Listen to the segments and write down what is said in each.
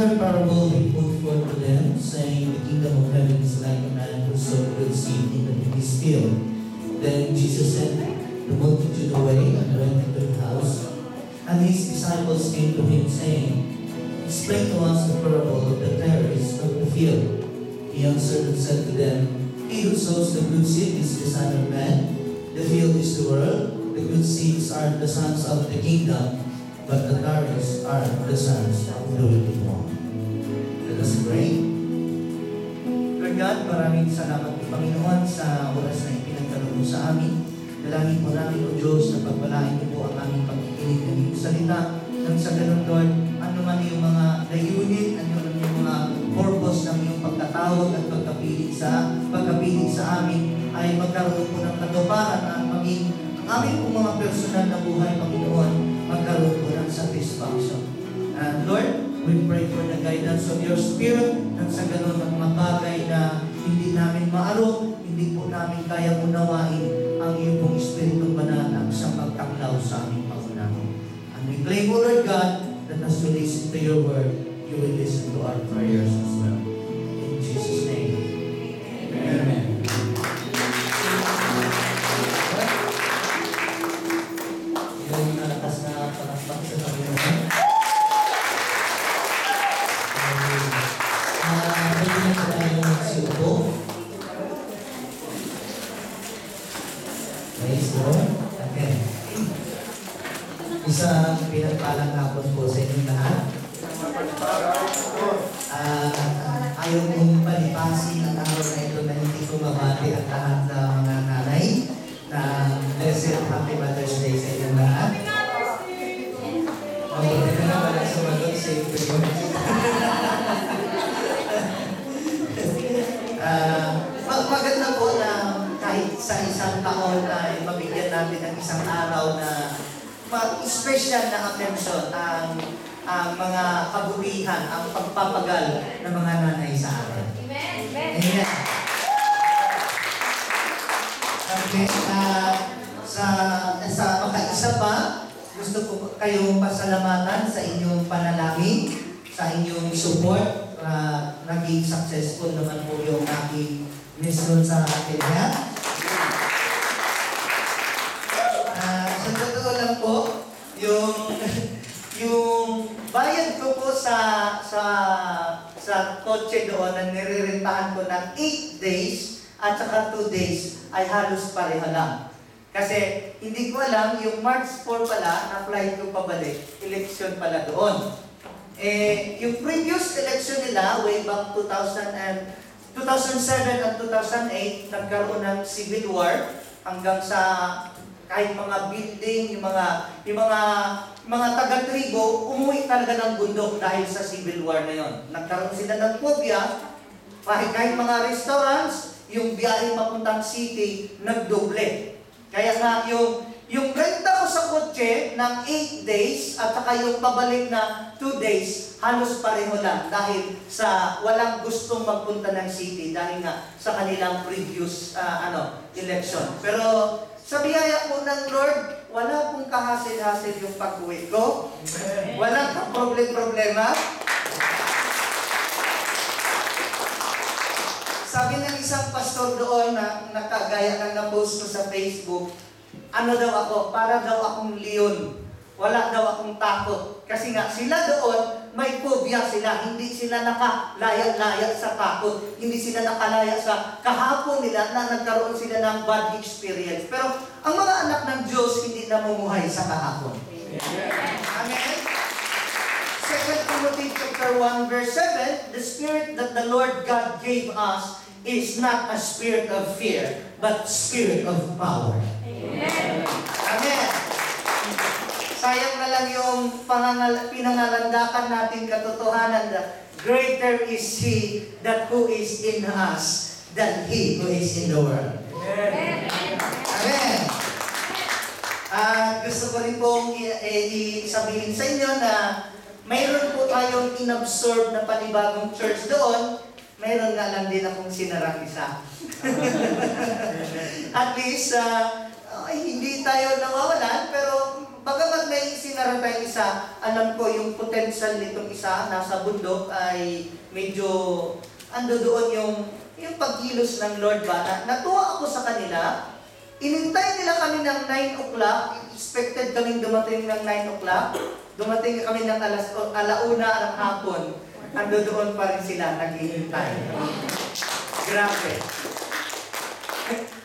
third parable he put forth to them, saying, The kingdom of heaven is like a man who sowed good seed in his field. Then Jesus sent the multitude away and went into the house. And his disciples came to him, saying, Explain to us the parable of the tares of the field. He answered and said to them, He who sows the good seed is the Son of Man. The field is the world. The good seeds are the sons of the kingdom, but the tares are the sons of the wicked one. Let us pray. Lord God, maraming salamat po, Panginoon, sa oras na ipinagkaloob mo sa amin. Dalangin po namin, O Diyos, na pagpalain niyo po ang aming pagkikinig ng iyong salita. Nang sa ganun, Lord, ano man yung mga layunin, ano man yung mga purpose ng iyong pagtatawag at pagkapili sa amin, ay magkaroon po ng katuparan at maging ang aming po mga personal na buhay, Panginoon, magkaroon po ng satisfaction. And Lord, we pray for the guidance of your Spirit nang sa ganun ang mga bagay na hindi namin maaro, hindi po namin kaya unawain ang iyong pong Espiritu Banal ang siyang magtaklaw sa aming pangunahin. And we pray, O Lord God, that as we listen to your word, you will listen to our prayers as well. In Jesus' name. Amen. Yung nalakas na panakpak sa Panginoon. Pwede na tayo magsiupo. Praise the Lord. Okay. Isang pinagpalang hapon po sa inyong lahat. Ayaw kong palipasin ang araw na ito na hindi ko mabati ang lahat ng mga nanay na blessed Happy Mother's Day sa inyong lahat. Mabuti ka na walang sumagot sa ito yun. Maganda po na kahit sa isang taon ay mabigyan natin ng isang araw na special na attention ang mga kabutihan, ang pagpapagal ng mga nanay sa atin. Amen. Amen. Okay, sa makaisa pa, gusto ko kayong pasalamatan sa inyong panalangin, sa inyong support. Naging successful naman po yung aking mission sa akin. Sa totoo lang po, yung bayad ko po sa kotse doon na nirerentahan ko ng 8 days at saka 2 days ay halos pareha lang. Kasi hindi ko alam, yung March 4 pala, na-flight ko pabalik, election pala doon. Yung previous election nila, way back 2007 at 2008, nagkaroon ng civil war hanggang sa kahit mga building, yung mga taga-tribo, umuwi talaga ng bundok dahil sa civil war na yon. Nagkaroon sila ng phobia, kahit mga restaurants, yung biyahe papuntang city, nagdoble. Kaya nga, yung renta ko sa kotse ng 8 days at saka yung pabalik na 2 days, halos pareho lang dahil sa walang gustong magpunta ng city dahil nga sa kanilang previous election. Pero sa biyaya po ng Lord, wala pong kahasil-hasil yung pag-uwi ko. Walang ka-problema. Sabi ng isang pastor doon na nakagaya ng na-post ko sa Facebook, ano daw ako, para daw akong leon. Wala daw akong takot. Kasi nga sila doon, may phobia sila. Hindi sila nakalaya-laya sa takot. Hindi sila nakalaya sa kahapon nila na nagkaroon sila ng bad experience. Pero ang mga anak ng Diyos hindi namumuhay sa kahapon. Amen? 2 Timothy chapter 1 verse 7, the spirit that the Lord God gave us is not a spirit of fear, but spirit of power. Amen. Amen. Sayang na lang yung pinangalandakan natin katotohanan na greater is He that who is in us than he who is in the world. Amen. Amen. Gusto ko rin pong sabihin sa inyo na mayroon po tayong inabsorb na panibagong church doon. Mayroon nga lang din akong sinarang isa. At least, hindi tayo nawawalan, pero bagamat may meron tayong isa, alam ko yung potential nitong isa, nasa bundok ay medyo, ando doon yung pagkilos ng Lord ba. Natuwa ako sa kanila, inintay nila kami ng 9 o'clock, expected kaming dumating ng 9 o'clock, dumating kami ng alauna ng hapon, ando doon pa rin sila, naghihintay. Grabe.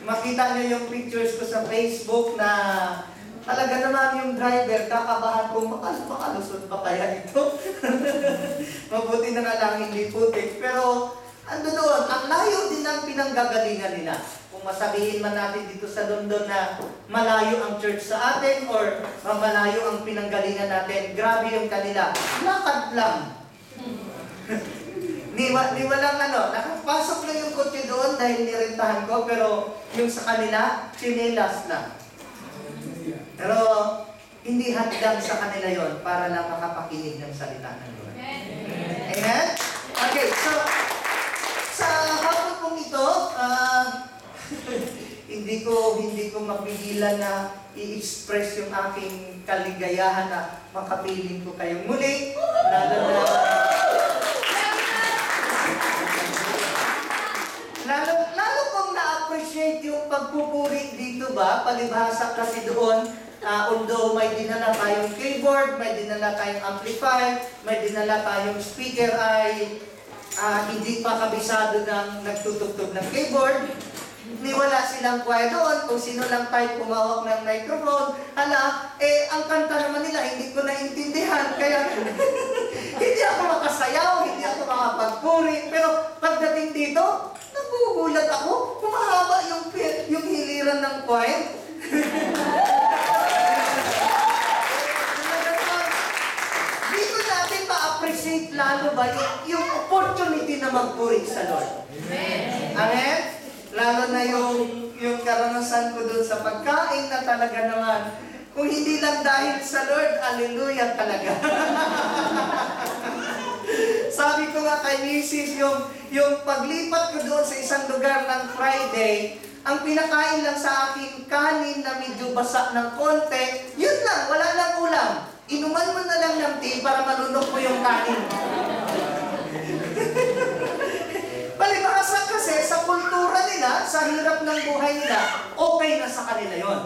Makita niyo yung pictures ko sa Facebook na talaga naman yung driver, kakabahan kung makalusot ba kaya ito? Mabuti na nga lang hindi putik. Pero ando doon, ang layo din ang pinanggagalingan nila. Kung masabihin man natin dito sa London na malayo ang church sa atin or malayo ang pinanggalingan natin, grabe yung kanila. Lakad lang. Ni walang nakapasok na yung kotse doon dahil nirentahan ko, pero yung sa kanila, chinelas lang. Pero hindi hadlang sa kanila yon para lang makapakinig ng salita ng Lord. Amen? Okay, so sa hapon pong ito, hindi ko mapigilan na i-express yung aking kaligayahan na makapiling ko kayong muli, lalo kong na-appreciate yung pagpupuri dito ba, palibhasa kasi doon, although may dinala tayong keyboard, may dinala tayong amplifier, may dinala tayong speaker ay hindi pa kabisado ng nagtutugtog ng keyboard. Wala silang kwaya doon, kung sino lang tayo pumawak ng microphone. Ang kanta naman nila, hindi ko naintindihan, kaya hindi ako makasayaw, hindi ako makapagpuri. Pero pagdating dito, nagugulat ako, kumahaba yung hiliran ng choir. Dito natin ma-appreciate lalo ba yung opportunity na magpuri sa Lord. Amen? Lalo na yung karanasan ko dun sa pagkain na talaga naman, kung hindi lang dahil sa Lord, hallelujah talaga. Sabi ko nga kay Mrs., yung paglipat ko doon sa isang lugar ng Friday, ang pinakain lang sa akin kanin na medyo basa ng konti, yun lang, wala lang ulam. Inuman mo na lang ng tea para malunok mo yung kanin. Palibhasa kasi sa kultura nila, sa hirap ng buhay nila, okay na sa kanila yon.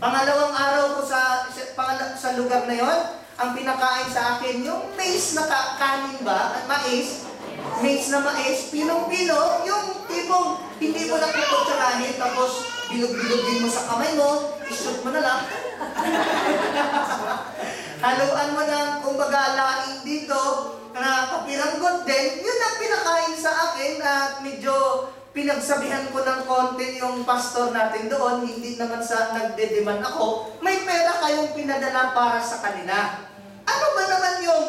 Pangalawang araw ko sa lugar na yon, ang pinakain sa akin, yung maize na kanin ba, maize na mais, pinong-pino, yung tipong hindi mo na kukutsarahin, tapos bilog-bilogin mo sa kamay mo, ishoot mo na lang. Haluan mo ng, kumbaga, laing dito, na kapiranggot din, yun ang pinakain sa akin at medyo pinagsabihan ko ng konti yung pastor natin doon, hindi naman sa nagde-demand ako, may pera kayong pinadala para sa kanila. Ano ba naman yung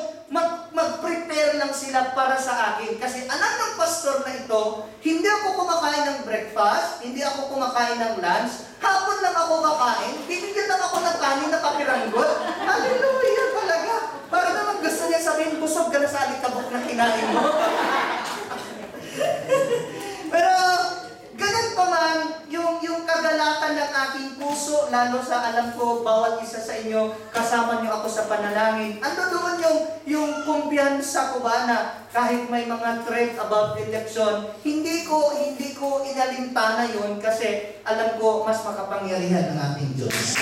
mag-prepare lang sila para sa akin? Kasi anak ng pastor na ito, hindi ako kumakain ng breakfast, hindi ako kumakain ng lunch, hapon lang ako kakain, bibigyan lang ako ng kanin na kapiranggot. Hallelujah talaga! Para naman gusto niya sabihin, busog ka na sa alikabok na kinain mo. Pero, ganun pa man, yung kagalakan ng aking puso, lalo sa alam ko, bawat isa sa inyo, kasama niyo ako sa panalangin. Ano doon yung kumpiyansa ko ba na kahit may mga threat about election, hindi ko inalintana yun kasi alam ko mas makapangyarihan ng ating Diyos.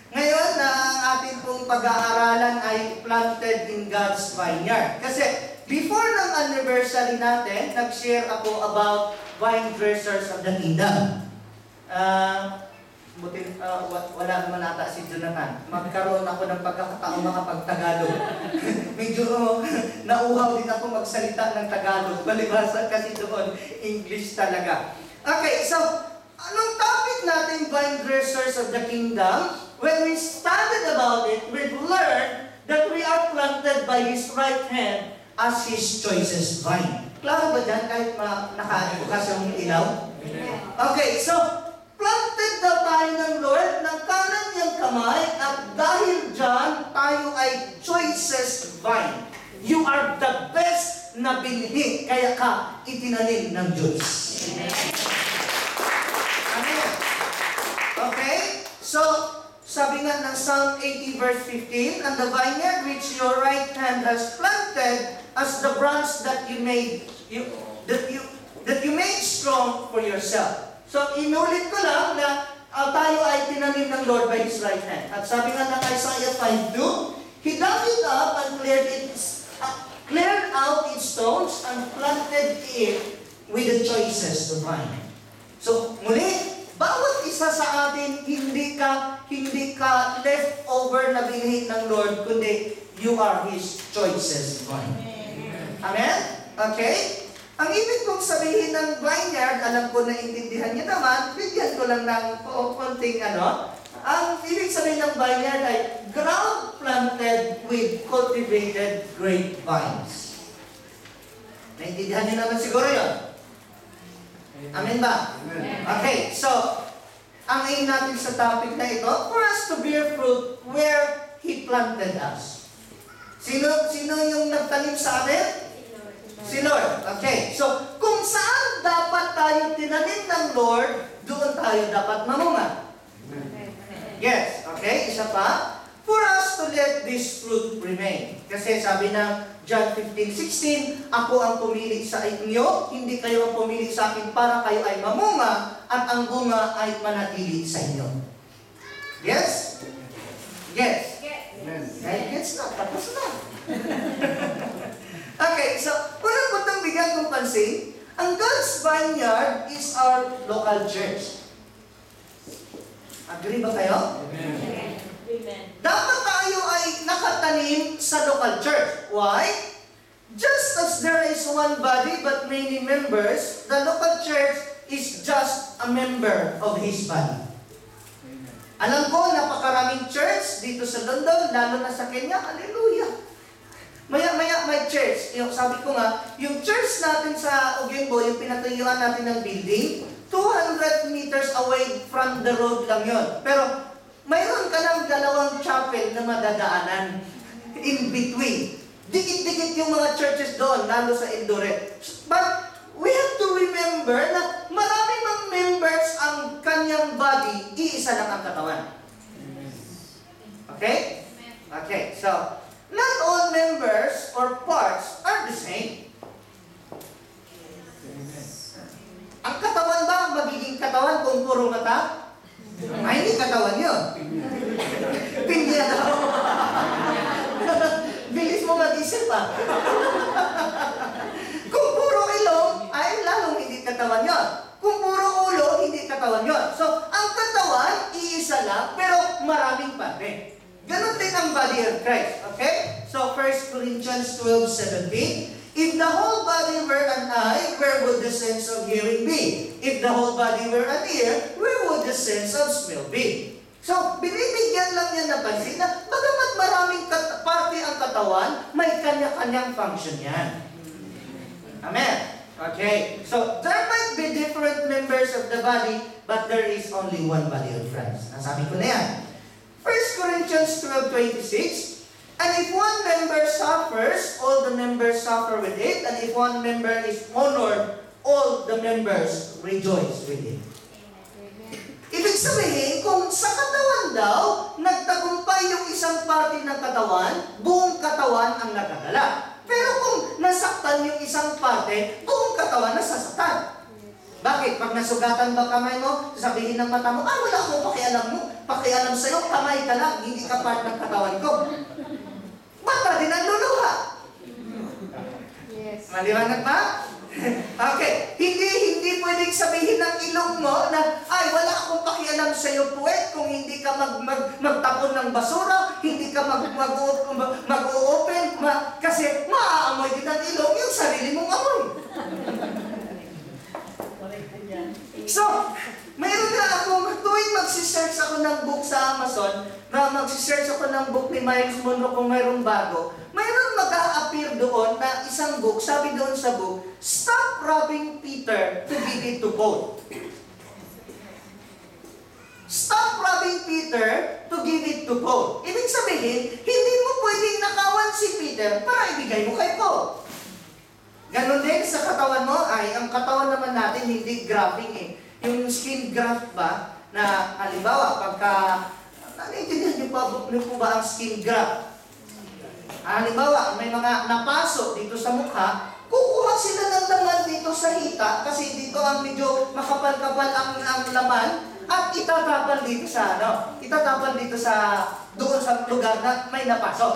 Ngayon na ang ating pong pag-aaralan ay planted in God's vineyard. Kasi before ng anniversary natin, nag-share ako about vine dressers of the kingdom. Wala naman ata si Jonathan. Magkaroon ako ng pagkakataon makapag-Tagalog. Medyo nauhaw din ako magsalita ng Tagalog. Balibasa kasi doon, English talaga. Okay, so anong topic natin, vine dressers of the kingdom? When we studied about it, we've learned that we are planted by His right hand as His choicest vine. Klaro ba dyan kahit nakabukas yung ilaw? Okay, so planted na tayo ng Lord ng kanan niyang kamay at dahil dyan, tayo ay choicest vine. You are the best na binhi, kaya ka itinanim ng Diyos. Amen. sabi nga ng Psalm 80 verse 15, "And the vineyard which your right hand has planted as the branch that you made strong for yourself." So inulit ko lang na tayo ay tinanim ng Lord by His right hand. At sabi nga ng Isaiah 5:2, "He dug it up and cleared out its stones and planted it with the choicest vine." So muli, bawat isa sa atin, hindi ka leftover na binhi ng Lord, kundi you are His choicest vine. Amen? Okay? Ang ibig kong sabihin ng vineyard, alam ko na intindihan niyo naman, bigyan ko lang ng konting Ang ibig sabihin ng vineyard ay ground planted with cultivated grapevines. Naintindihan niyo naman siguro yun? Amen ba? Okay, so, ang aim natin sa topic na ito, for us to bear fruit where He planted us. Sino yung nagtanim sa atin? Si Lord. Okay, so, kung saan dapat tayo tinanim ng Lord, doon tayo dapat mamunga. Yes, okay, isa pa. For us to let this fruit remain. Kasi sabi ng John 15:16, "Ako ang pumili sa inyo, hindi kayo ang pumili sa akin para kayo ay mamunga at ang bunga ay manatili sa inyo." Yes? Yes? Yes na, tapos na. Okay, so, unang putang bigyan kong pansin, ang God's vineyard is our local church. Agree ba kayo? Amen. Dapat tayo ay nakatanim sa local church. Why? Just as there is one body but many members, the local church is just a member of His body. Alam ko, napakaraming church dito sa London, lalo na sa Kenya. Hallelujah! Maya-maya may church. Sabi ko nga, yung church natin sa Ogengbo, yung pinatuyuan natin ng building, 200 meters away from the road lang yon. Pero mayroon ka ng dalawang chapel na madadaanan in between. Dikit-dikit yung mga churches doon, lalo sa Eldoret. But we have to remember na maraming mga members ang kanyang body, iisa lang ang katawan. Okay? Okay, so, not all members or parts are the same. Ang katawan ba ang magiging katawan kung puro mata? Ay, hindi katawan yun. Pinya daw. Bilis mo mag-isip pa. Kung puro ilong, ay lalong hindi katawan yun. Kung puro ulo, hindi katawan yun. So, ang katawan, iisa lang, pero maraming parte. Ganon din ang body of Christ. Okay? So, 1 Corinthians 12:17, "If the whole body were an eye, where would the sense of hearing be? If the whole body were an ear, where would the sense of smell be?" So, binibigyan lang niya na pansin na bagamat maraming parte ang katawan, may kanya-kanyang function yan. Amen? Okay. So, there might be different members of the body, but there is only one body of Christ. Nasabi ko na yan. 1 Corinthians 12:26, "And if one member suffers, all the members suffer with it. And if one member is honored, all the members rejoice with it." Ibig sabihin, kung sa katawan daw, nagtagumpay yung isang parte ng katawan, buong katawan ang nakadala. Pero kung nasaktan yung isang parte, buong katawan nasasaktan. Bakit? Pag nasugatan ba kamay mo, sabihin ng mata mo, wala akong pakialam sa'yo, kamay ka lang, hindi ka part ng katawan ko. Mata din ang luluha. Yes. Maliwanag ba? Okay. Hindi pwedeng sabihin ng ilong mo na, wala akong pakialam sa'yo, puwet, kung hindi ka magtapon ng basura, hindi ka mag-open, kasi maaamoy din ng ilong yung sarili mong amoy. So, mayroon na ako, tuwing magsisearch ako ng book sa Amazon, na magsisearch ako ng book ni Miles Monroe kung mayroong bago, mayroon mag-a-appear doon na isang book, sabi doon sa book, "Stop robbing Peter to give it to Paul." Stop robbing Peter to give it to Paul. Ibig sabihin, hindi mo pwedeng nakawan si Peter para ibigay mo kay Paul. Ganon din sa katawan mo, ang katawan naman natin hindi grafting eh. Yung skin graft ba, na halimbawa, pagka Naiintindihan niyo po ba ang skin graft? Halimbawa, may mga napaso dito sa mukha, kukuha sila ng laman dito sa hita, kasi dito ang medyo makapal-kapal ang laman, at itatapal dito sa doon sa lugar na may napasok.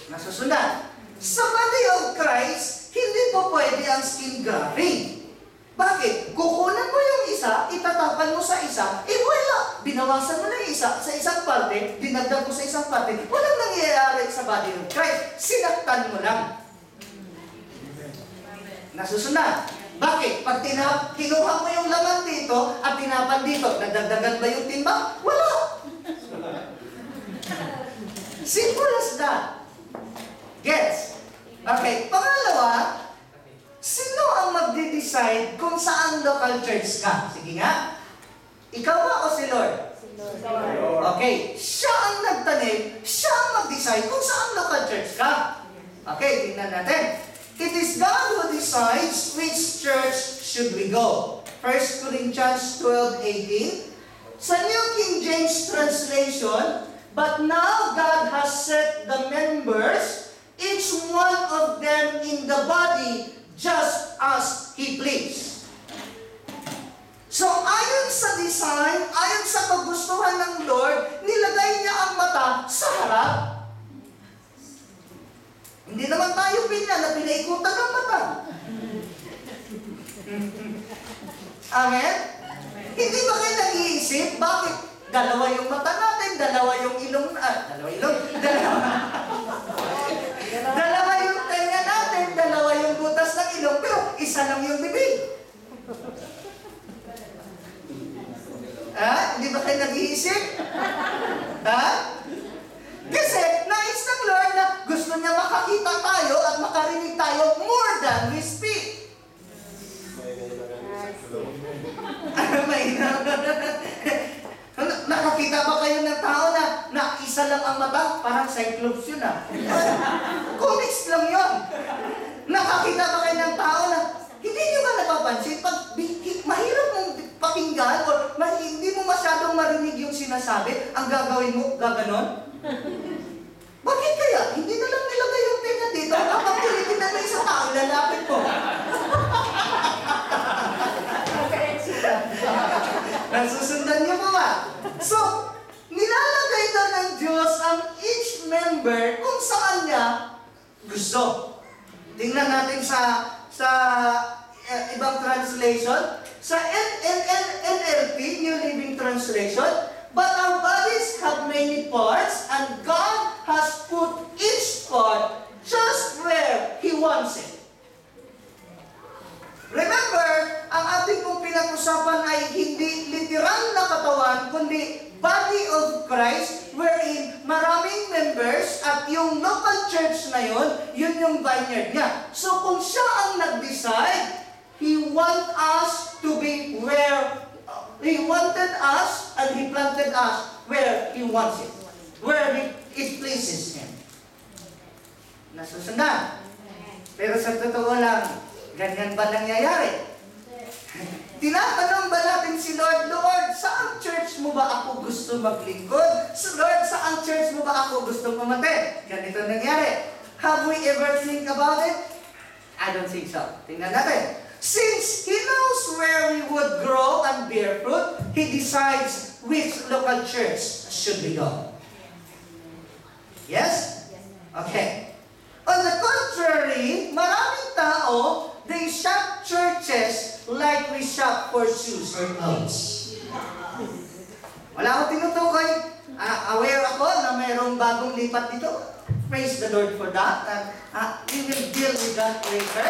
Nasusunod. Sa body of Christ, hindi po pwede ang skin grafting. Bakit? Kukunan mo yung isa, itatapal mo sa isa, wala. Binawasan mo na yung isa sa isang parte, dinagdag mo sa isang parte, walang nangyayari sa body of Christ. Sinaktan mo lang. Nasusunod. Bakit? Pag kinuha mo yung laman dito at tinapal dito, nagdagdagan ba yung timbang? Wala. Simple as that. Gets? Okay. Pangalawa, sino ang magde-decide kung saan local church ka? Sige nga. Ikaw ba o si Lord? Okay. Siya ang nagtanim, siya ang mag-decide kung saan local church ka. Okay, tingnan natin. It is God who decides which church should we go. 1 Corinthians 12:18. Sa New King James Translation, but now God has set the members, each one of them in the body, just as He pleased. So ayon sa design, ayon sa kagustuhan ng Lord, nilagay niya ang mata sa harap. Hindi naman tayo na pinaikutan ng mata. Amen? Hindi ba kayo nag-iisip? Bakit? Dalawa yung mata natin, dalawa yung ilong, dalawa yung tenga natin, dalawa yung butas ng ilong, pero isa lang yung bibig. Hindi ba kayo nag-iisip? Kasi nais ng Lord na gusto niya makakita tayo at makarinig tayo more than we speak. Nakakita ba kayo ng tao na isa lang ang mata? Parang cyclops yun comics lang yun. Nakakita ba kayo ng tao na hindi nyo ba napapansin? Pag mahirap mong pakinggan o hindi mo masyadong marinig yung sinasabi, ang gagawin mo, gaganon? Bakit kaya? Hindi na lang nilagay yung tenga dito. Kapag tulitin na may isang tao, lalapit mo. Nasusundan niyo po ba? So, nilalagay na ng Diyos ang each member kung saan niya gusto. Tingnan natin sa ibang translation. Sa NLT, New Living Translation, but our bodies have many parts, and God has put each part just where He wants it. Remember, ang ating pong pinag-usapan ay hindi literal na katawan, kundi body of Christ, wherein maraming members at yung local church na yun yung vineyard niya. So kung siya ang nag-decide, He want us to be where He wanted us and He planted us where He wants it. Where it pleases Him. Nasusundan. Pero sa totoo lang, ganyan ba nangyayari? Tinatanong ba natin si Lord, Lord, saang church mo ba ako gusto maglingkod? Lord, saang church mo ba ako gusto pumatid? Ganito nangyari. Have we ever think about it? I don't think so. Tingnan natin. Since He knows where we would grow and bear fruit, He decides which local church should we go. Yes? Okay. On the contrary, maraming tao, they shop churches like we shop for shoes or clothes. Wala akong tinutukoy. Aware ako na mayroong bagong lipat dito. Praise the Lord for that. We will deal with that later.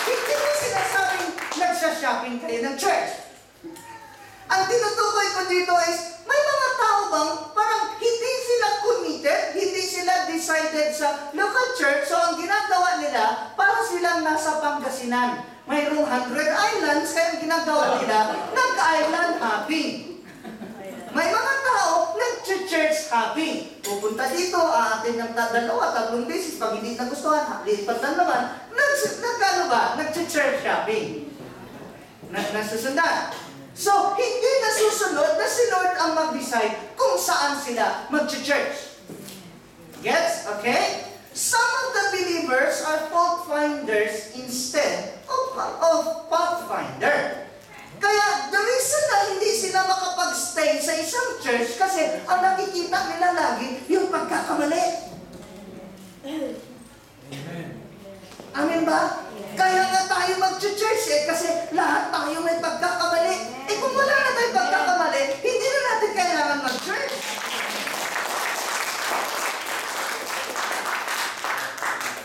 Hindi mo sinasabing nagsha-shopping kayo ng church. Ang tinutukoy ko dito is, may mga tao bang parang hindi sila committed, hindi sila decided sa local church, so ang ginagawa nila, para silang nasa Pangasinan. Mayroong 100 islands, kaya ang ginagawa nila, nag-island hopping. May mga tao, nag-church hopping. Pupunta dito, aatin ng 2-3 beses, pag hindi nagustuhan, lipat na naman, nag-church shopping. Nasusundan. So, hindi nasusunod na si Lord ang mag-decide kung saan sila mag-church. Gets? Okay? Some of the believers are fault finders instead of pathfinder. Kaya the reason na hindi sila makapag-stay sa isang church kasi ang nakikita nila lagi yung pagkakamali. Amen ba? Kaya nga tayo mag-church kasi lahat tayo may pagkakamali. Kung wala na tayong pagkakamali, hindi na natin kailangan mag-church.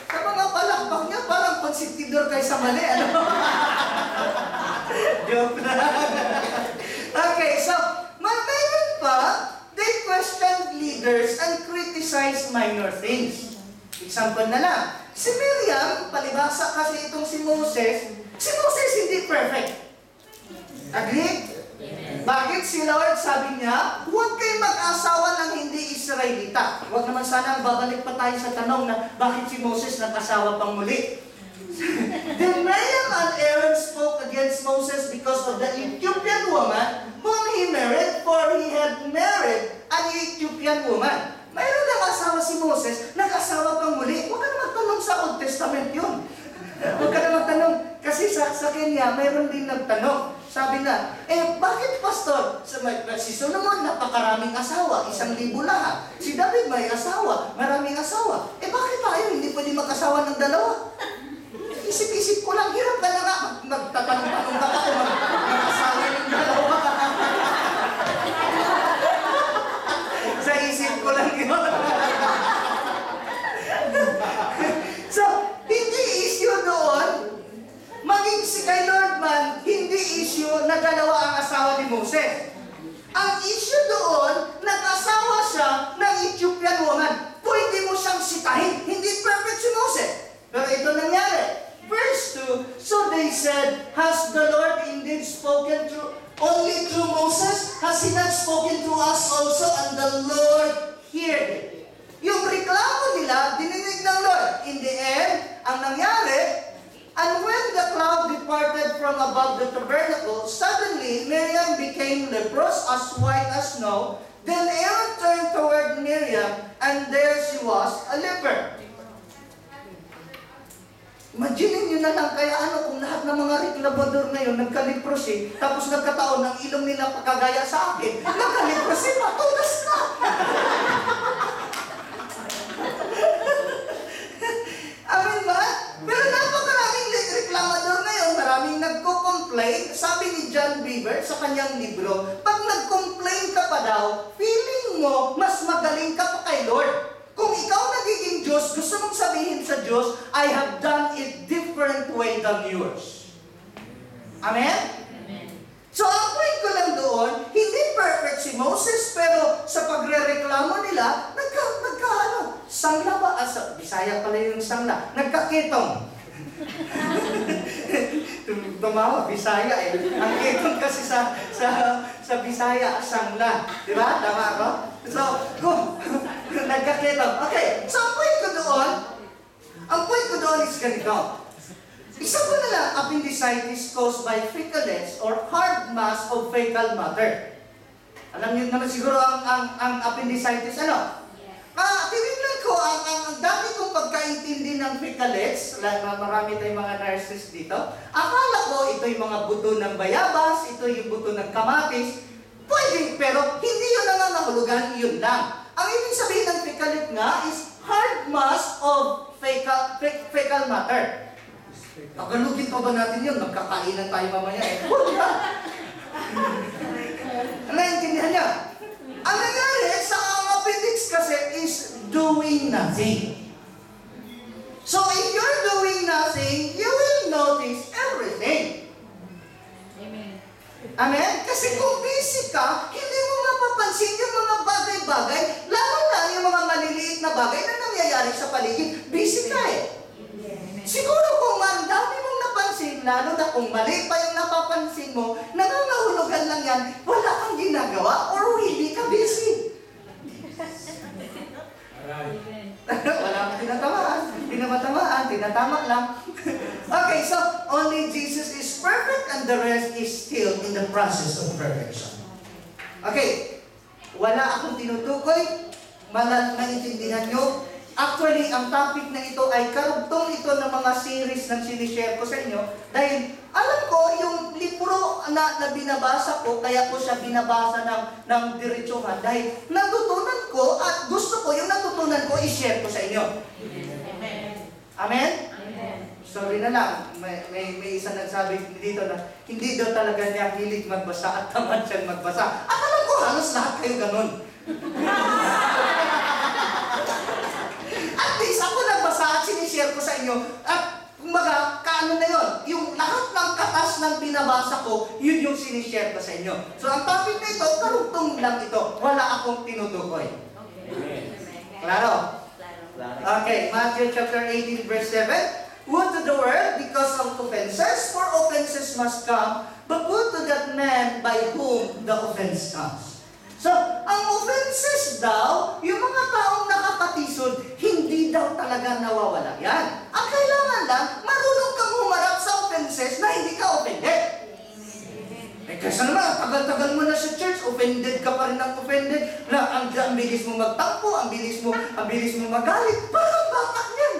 Sa mga palakpak niya, parang konsentidor kayo sa mali. Ano? Joke lang. Okay, so, mayroon pa, they questioned leaders and criticized minor things. Example na lang. Si Miriam, palibasa kasi itong si Moses hindi perfect. Agree? Bakit si Lord sabi niya, huwag kayo mag-asawa ng hindi Israelita. Huwag naman sana babalik pa tayo sa tanong na bakit si Moses nag-asawa pang muli. Then Miriam and Aaron spoke against Moses because of the Ethiopian woman whom he married, for he had married an Ethiopian woman. Mayroon lang asawa si Moses, nag-asawa pang muli. Huwag ka na magtanong sa Old Testament yun. Huwag ka na magtanong. Kasi sa Kenya, mayroon din nagtanong. Sabi na, bakit pastor? Si Solomon, napakaraming asawa, 1,000 lahat. Si David may asawa, maraming asawa. Bakit tayo hindi pwede mag-asawa ng 2? Isip-isip ko lang, hirap ka na nga. Magtatanong-tanong ka pa kung mag-asawa ng 2. Sa isip ko lang yun. So, hindi issue doon, maging si kay Lord man, hindi issue na 2 ang asawa ni Moses. Ang issue doon, nag-asawa siya ng Ethiopian woman. Pwede mo siyang sitahin. Hindi perfect si Moses. Pero ito nangyari. Verse 2, so they said, has the Lord indeed spoken only through Moses? Has He not spoken to us also? And the Lord heard it. Yung reklamo nila, dininig ng Lord. In the end, ang nangyari, and when the cloud departed from above the tabernacle, suddenly Miriam became leprous, as white as snow. Then Aaron turned toward Miriam, and there she was, a leper. Imagine nyo na lang, kaya kung lahat ng mga reklamador ngayon nagka-leprosy, tapos nagkataon ng ilong nila pagkagaya sa akin, nagka-leprosy, matulas na! Amin ba? Pero napakaraming reklamador ngayon, maraming nagko-complain. Sabi ni John Beaver sa kanyang libro, pag nag-complain ka pa daw, feeling mo mas magaling ka pa kay Lord. Kung ikaw nagiging Diyos, gusto mong sabihin sa Diyos, I have done it different way than yours. Amen? So, ang point ko lang doon, hindi perfect si Moses, pero sa pagre-reklamo nila, sangla ba? Bisaya pala yung sangla. Nagkakitong. Tumawa, Bisaya eh. Ang kitong kasi sa Bisaya, sangla. Di ba? Tama ako? So, nagkakitong. Okay, so ang point ko doon is ganito. Isa ko na lang, appendicitis caused by fecalness or hard mass of fecal matter. Alam niyo naman siguro ang appendicitis, ano? Tinignan ko, ang dami kong pagkaintindi ng fecalets, marami tayong mga nurses dito, akala ko ito yung mga buto ng bayabas, ito yung buto ng kamatis, pwede, pero hindi yun ang nangahulugan, yun lang. Ang ibig sabihin ng fecalet nga is hard mass of fecal matter. Tagalugin pa ba natin yun? Magkakainan tayo mamaya eh. Naintindihan niya? Ang nangyari sa appendix kasi is doing nothing. So if you're doing nothing, you will notice everything. Amen. Amen? Kasi kung busy ka, hindi mo mapapansin yung mga bagay-bagay, lalo na yung mga maliliit na bagay na nangyayari sa paligid. Busy ka eh. Siguro kung ang dami mong napansin, lalo na kung mali pa yung napapansin mo, nangangahulugan lang yan, wala kang ginagawa or hindi ka busy. Wala kang tinatamaan, tinatama lang. Okay, so only Jesus is perfect and the rest is still in the process of perfection. Okay, wala akong tinutukoy, maintindihan nyo. Actually, ang topic na ito ay karugtong ito ng mga series ng sinishare ko sa inyo dahil alam ko yung libro na binabasa ko, kaya ko siya binabasa ng diretsuhan dahil natutunan ko at gusto ko yung natutunan ko i-share ko sa inyo. Amen? Sorry na lang, may isa nagsabi dito na hindi daw talaga niya hilig magbasa at tamad siyang magbasa. At alam ko, halos lahat kayo ganun. At least ako nagbasa at sinishare ko sa inyo at kumbaga, kaano na yun? Yung lahat ng katas ng binabasa ko, yun yung sinishare ko sa inyo. So ang topic na ito, karugtong lang ito. Wala akong tinutukoy. Klaro? Okay, Matthew chapter 18 verse 7. Woe to the world because of offenses, for offenses must come, but woe to that man by whom the offense comes. So, ang offenses daw, yung mga taong nakakatisod, hindi daw talaga nawawala yan. Ang kailangan lang, marunong kang humarap sa offenses na hindi ka offended. Eh, kasi naman, tagal-tagal mo na sa church, offended ka pa rin ng offended, na ang bilis mo magtampo, ang bilis mo magalit, parang bata niyan.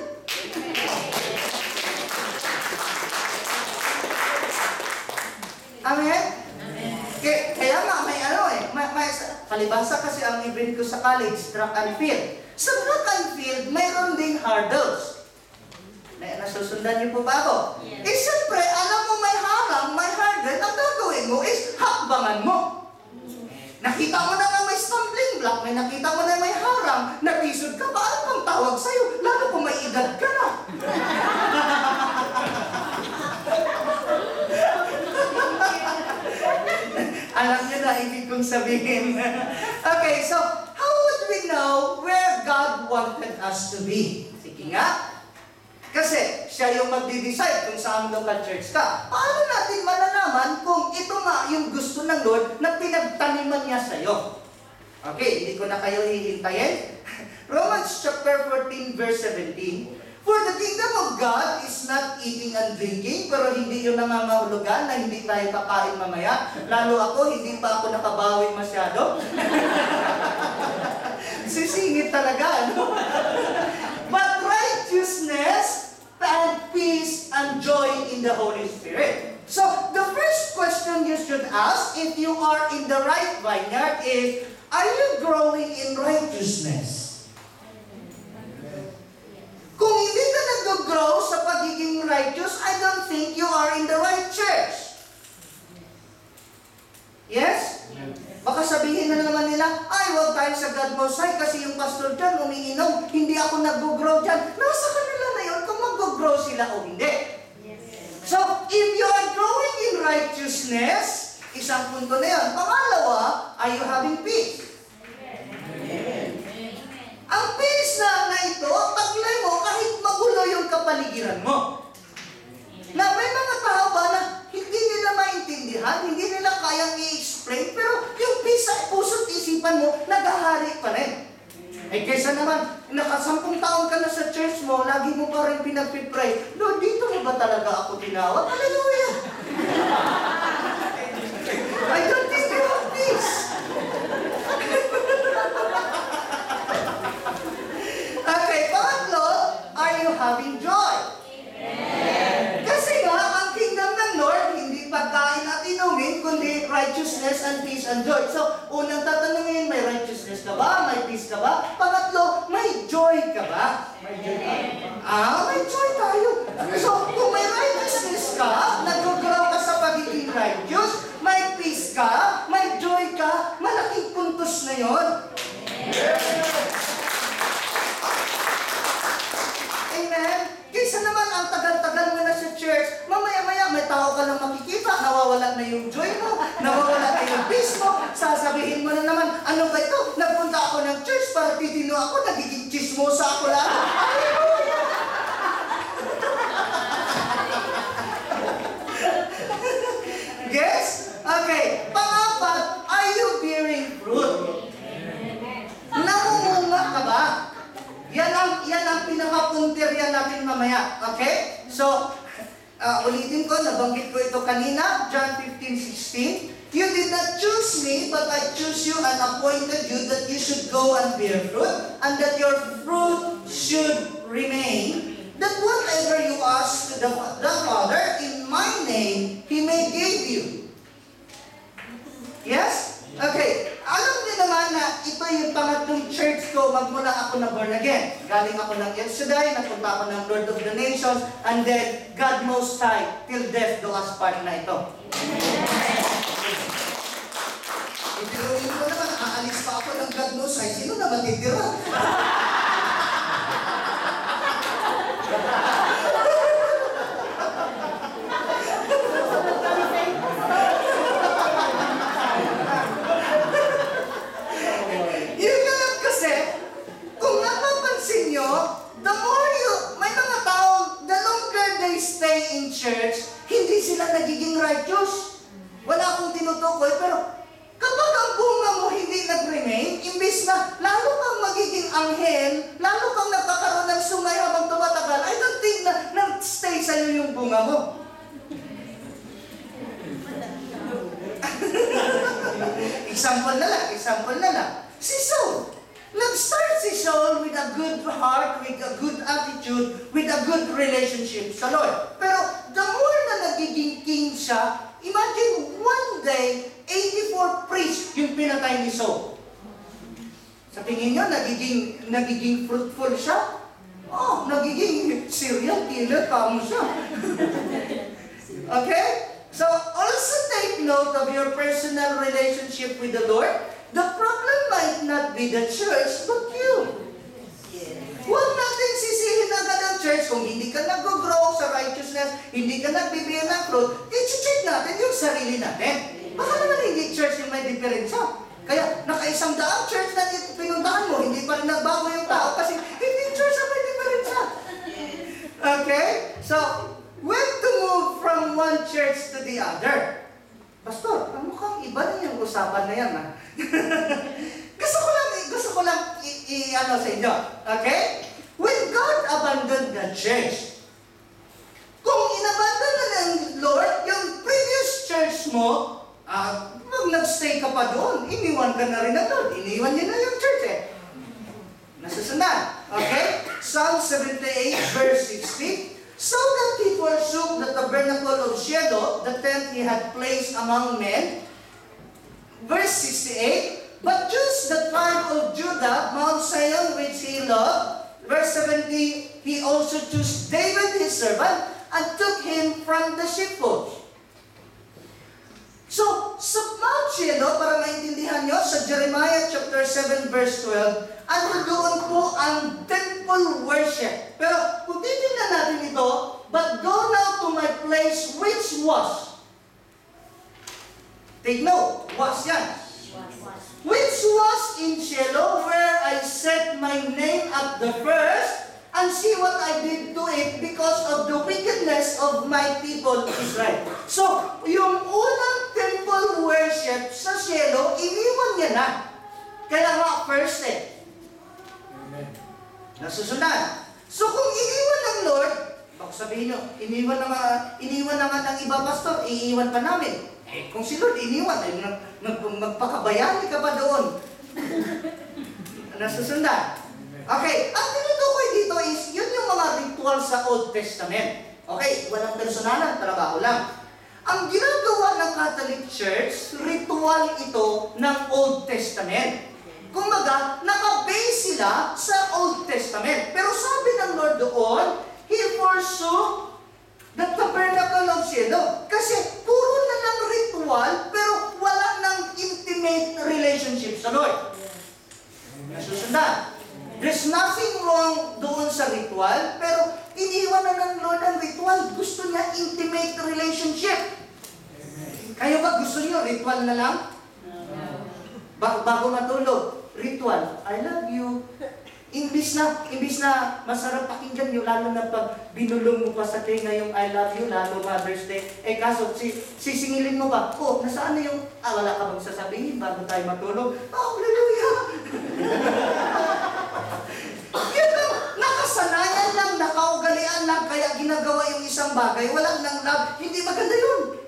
Amen? Kaya nga, may palibasa kasi ang event ko sa college, track and field. Sa track and field, mayroon din hurdles. Nasusundan niyo po ba ako? Yes. Eh, siyempre, alam mo may harang, may hurdle, ang gagawin mo is hakbangan mo. Nakita mo na nga may stumbling block, may nakita mo na may harang, natisod ka pa, ano bang tawag sa'yo? Lalo kung may edad ka na. Alam niyo na, ibig kong sabihin. Okay, so, how would we know where God wanted us to be? Sige nga. Kasi, siya yung magdi-decide kung saan local church ka. Paano natin malalaman kung ito nga yung gusto ng Lord na pinagtaniman niya sa'yo? Okay, hindi ko na kayo hihintayin. Romans chapter 14 verse 17. For the kingdom of God is not eating and drinking, pero hindi yun nangangahulugan na hindi tayo kakain mamaya. Lalo ako, hindi pa ako nakabawi masyado. Sisingit talaga, no? But righteousness and peace and joy in the Holy Spirit. So, the first question you should ask if you are in the right vineyard is, are you growing in righteousness? Kung hindi ka nag-grow sa pagiging righteous, I don't think you are in the right church. Yes? Baka sabihin na naman nila, ay, huwag tayo sa God Most High kasi yung pastor dyan umiinom, hindi ako nag-grow dyan. Nasa kanila na yun kung mag-grow sila o hindi. So, if you are growing in righteousness, isang punto na yun. Pangalawa, are you having peace? Ang peace na ito, taglay mo kahit magulo yung kapaligiran mo. Na may mga tao ba na hindi nila maintindihan, hindi nila kayang i-explain, pero yung peace sa puso't isipan mo, naghahari pa rin. Eh kaysa naman, 10 taon ka na sa church mo, lagi mo pa rin pinagpipray, Lord, dito mo ba talaga ako tinawag? Hallelujah! I don't think you have peace. Okay, pangatlo, are you having joy? Amen. Kasi nga, ang kingdom ng Lord, hindi pagkain at inumin, kundi righteousness and peace and joy. So, unang tatanungin, may righteousness ka ba? May peace ka ba? Pangatlo, may joy ka ba? May joy ka? May joy tayo. So, kung may righteousness ka, nag-grow ka sa pagiging righteous, may peace ka, may joy ka, malaking puntos na yon. Amen? Kaysa naman ang tagal-tagal mo na sa church, mamaya-maya may tao ka lang makikita, nawawala na yung joy mo, nawawala na yung peace mo, sasabihin mo na naman, ano ba ito? Nagpunta ako ng church para titino ako, nagiging chismosa ako lang. Hallelujah! Yes? Okay. Pang-apat, are you bearing fruit? Namumunga ka ba? Yan ang pinaka-punteriya natin mamaya. Okay? So, Ulitin ko, nabanggit ko ito kanina, John 15:16. You did not choose me, but I chose you and appointed you that you should go and bear fruit, and that your fruit should remain, that whatever you ask to the Father in my name, He may give you. Yes? Okay. Alam niyo naman na ito yung pangatlong church ko magmula ako na born again. Galing ako ng El Shaddai, napunta ako ng Lord of the Nations, and then God Most High, till death do us part na ito. Itiruin ko naman, aalis pa ako ng God Most High, sino na matitira? In church, hindi sila nagiging righteous. Wala akong tinutukoy, pero kapag ang bunga mo hindi nag-remain, imbis na lalo kang magiging anghel, lalo kang nagkakaroon ng sungay habang tumatagal, I don't think na nag-stay sa'yo yung bunga mo. Example na lang. Si Saul. Nag-start si Saul with a good heart, with a good attitude, with a good relationship sa Lord. Pero the more na nagiging king siya, imagine one day, 84 priests yung pinatay ni Saul. Sa tingin nyo, nagiging fruitful siya? Oh, nagiging serial killer pa mo siya. Okay? So, also take note of your personal relationship with the Lord. The problem might not be the church, but you. Huwag natin sisihin agad ang church kung hindi ka nag-grow sa righteousness, hindi ka nagbibigay ng fruit, i-check natin yung sarili natin. Baka naman hindi church yung may diferensya. Kaya naka-100 church na pinuntahan mo, hindi pa rin nagbago yung tao kasi hindi church ang may diferensya. Okay? So, when to move from one church to the other? Pastor, mukhang iba na yung usapan na yan, ha? gusto ko lang i-ano sa inyo. Okay? When God abandoned the church, kung inabandon na ng Lord, yung previous church mo, nag-stay ka pa doon, iniwan ka na rin ng Lord. Iniwan niya na yung church, eh. Nasusundan. Okay? Psalm 78, verse 16. So that he forsook the tabernacle of Shiloh, the tent he had placed among men. Verse 68, but chose the tribe of Judah, Mount Zion, which he loved. Verse 70, he also chose David his servant, and took him from the sheepfold. So, sa Mount Shiloh, para maintindihan nyo, sa Jeremiah chapter 7, verse 12, ano doon po ang temple worship. Pero, kung titignan natin ito, but go now to my place which was. Take note, was yan. Which was in Shiloh, where I set my name at the first, and see what I did to it because of the wickedness of my people Israel. So, yung unang temple worship sa Shiloh, iniwan niya na. Kaya nga, first step. Nasusundan. So, kung iniwan ng Lord, baka sabihin nyo, iniwan na nga ng iba, pastor, iiwan pa namin. Eh, kung si Lord iniwan, eh, magpakabayani ka pa doon. Nasusundan. Okay, ang tinutukoy dito is, yun yung mga ritual sa Old Testament. Okay, walang personalan, trabaho lang. Ang ginagawa ng Catholic Church, ritual ito ng Old Testament. Kumbaga, nakabase sila sa Old Testament. Pero sabi ng Lord doon, He forsook the tabernacle of Shiloh. Kasi puro na lang ritual, pero wala ng intimate relationship sa Lord. Nasusundan. There's nothing wrong doon sa ritual, pero iniwan na ng Lord ang ritual. Gusto niya intimate relationship. Kayo ba gusto niyo ritual na lang? Bago matulog, ritual, I love you. Imbis na masarap pakinggan yung lalo na pag binulong mo pa sa tenga yung I love you, lalo Mother's Day. Eh kaso, sisingilin mo ba? Oh, nasaan na yung, wala ka bang sasabihin bago tayo matulog? Oh, hallelujah! Yun lang, nakasanayan lang, nakaugalian lang, kaya ginagawa yung isang bagay, wala nang love, hindi maganda yun.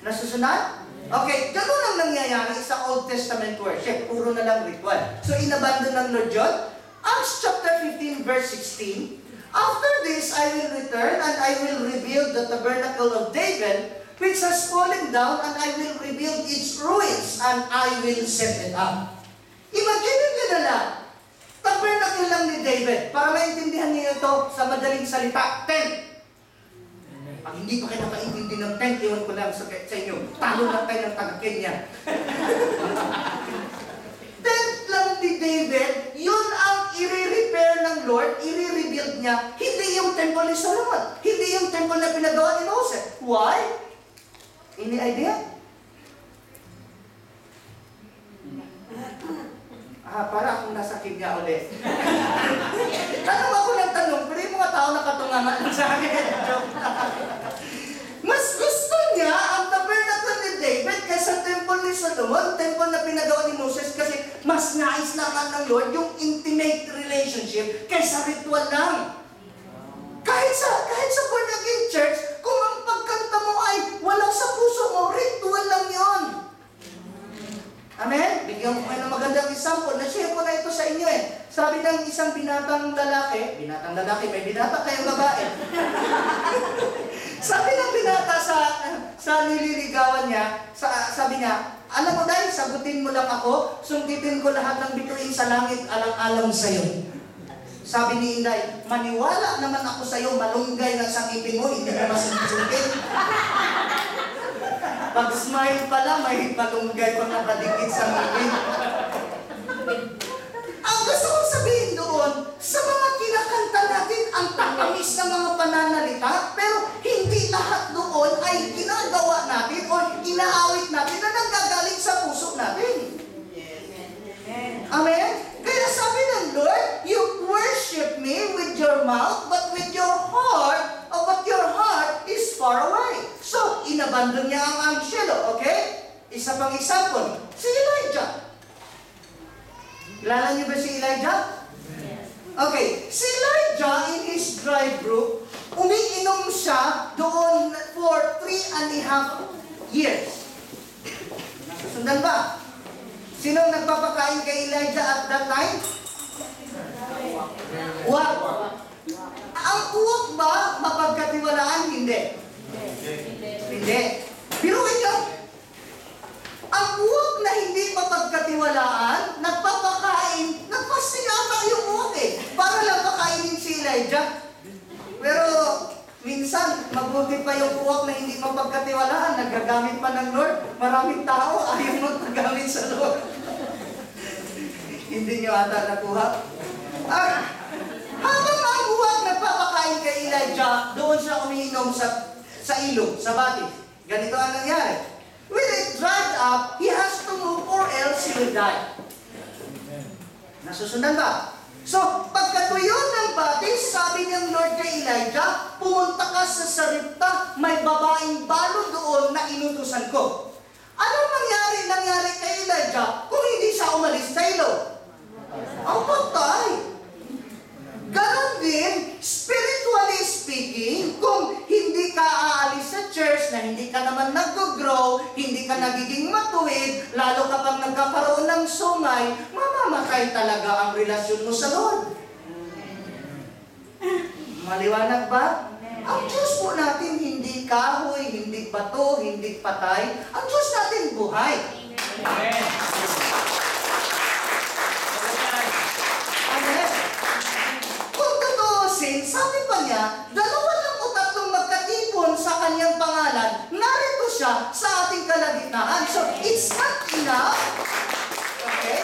Nasusunod? Okay, ganun ang nangyayari sa Old Testament worship. Puro na lang ritual. So, inabandon ng Lord yun. Acts chapter 15, verse 16. After this, I will return and I will rebuild the tabernacle of David, which has fallen down, and I will rebuild its ruins, and I will set it up. Imagine nyo na lang, tabernacle lang ni David. Para maintindihan niyo ito sa madaling salita, tent. Pag hindi ko kayo nakaintindi ng tent, iwan ko lang sa inyo. Talo lang tayo ng taga-Kenya. Tent lang ni David, yun ang i-repair ng Lord, i-rebuild niya. Hindi yung temple ni Solomon. Hindi yung temple na pinagawa ni Moses. Why? Any idea? Para akong nasa Kenya ulit. Tanong ako ng tanong, pero yung mga tao nakatunganga lang sa akin. Joke na. Mas gusto niya ang tabernacle ni David kaysa temple ni Solomon, temple na pinagawa ni Moses, kasi mas nais lang ng Lord yung intimate relationship kaysa ritual lang. Kahit sa born again church, kung ang pagkanta mo ay wala sa puso mo, ritual lang yon. Amen? Bigyan ko kayo ng magandang example. Na-share ko na ito sa inyo eh. Sabi ng isang binatang lalaki, may binata kayong babae. Sabi ng binata sa nililigawan niya, sabi niya, alam mo dahil, sagutin mo lang ako, sungkitin ko lahat ng bituin sa langit, alang-alang sa'yo. Sabi ni Inday, maniwala naman ako sa'yo, malunggay ng sangipin mo, hindi ka masungkit. Pag-smile pala, may malunggay pang nakadikit sa ngipin. Ang gusto kong sabihin doon, sa mga kinakanta natin, ang tatamis ng mga pananalita, pero hindi lahat doon ay ginagawa natin o inaawit natin na nanggagaling sa puso natin. Amen? Kaya sabi ng Lord, you worship me with your mouth, but with your heart, but your heart is far away. So, inabandon niya ang ansyelo, okay? Isa pang example, si Elijah. Kilala niyo ba si Elijah? Okay, si Elijah in his dry brook, umiinom siya doon for 3.5 years. Sundan ba? Sinong nagpapakain kay Elijah at that time? Uwak. Ang uwak ba mapagkatiwalaan? Hindi. Hindi. Biruin nyo. Ang uwak na hindi mapagkatiwalaan, nagpapakain, nagpasting ata yung uwak eh. Para lang pakainin si Elijah. Pero minsan, mabuti pa yung uwak na hindi mapagkatiwalaan, nagagamit pa ng Lord. Maraming tao ayaw magpagamit sa Lord. Hindi nyo ata nakuha. Habang ang uwak nagpapakain kay Elijah, doon siya umiinom sa ilog, sa batis. Ganito ang nangyari. When it dried up, he has to move or else he will die. Nasusundan ba? So, pagkatuyo ng batis, sabi ng Lord kay Elijah, pumunta ka sa Sarepta, may babaeng balo doon na inutusan ko. Anong nangyari kay Elijah kung hindi siya umalis sa ilog? Ang patay. Ganon din, spiritually speaking, kung hindi ka aalis sa church, na hindi ka naman nag-grow, hindi ka nagiging matuwid, lalo kapag nagkakaroon ng sungay, mamamatay talaga ang relasyon mo sa Lord. Maliwanag ba? Ang Diyos po natin hindi kahoy, hindi bato, hindi patay. Ang Diyos natin buhay. Amen. Sabi pa niya, 2 o 3 magkatipon sa kanyang pangalan, narito siya sa ating kalagitnaan. So, it's not enough, okay?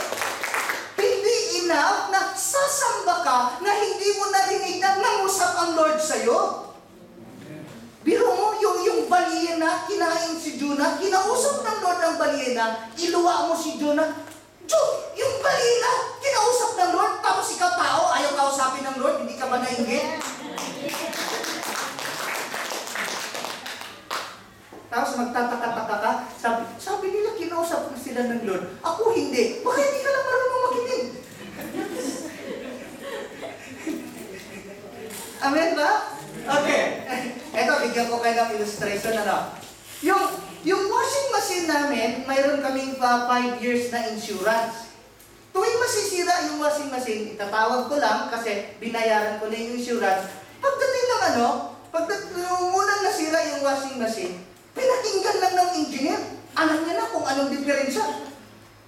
Hindi enough na sasamba ka na hindi mo narinig na nangusap ang Lord sa'yo. Biro mo, yung balyena, kinain si Jonah, kinausap ng Lord ang balyena, iluwa mo si Jonah, yung balyena, kinausap ng Lord, tapos ikaw tao, ayaw kausapin ng Lord, hindi ka ba nainggit? Tapos magtataka-taka ka, sabi nila kinausap na sila ng Lord, ako hindi. Baka hindi ka lang marunong makinig. Amen ba? Okay. bigyan ko kayo ng illustration, ano? Yung washing machine namin, mayroon kaming 5 years na insurance. Tuwing masisira yung washing machine, itatawag ko lang kasi binayaran ko na yung insurance. Pagdating ng nung unang nasira yung washing machine, pinakinggan lang ng engineer. Alam niya na kung anong diferensya.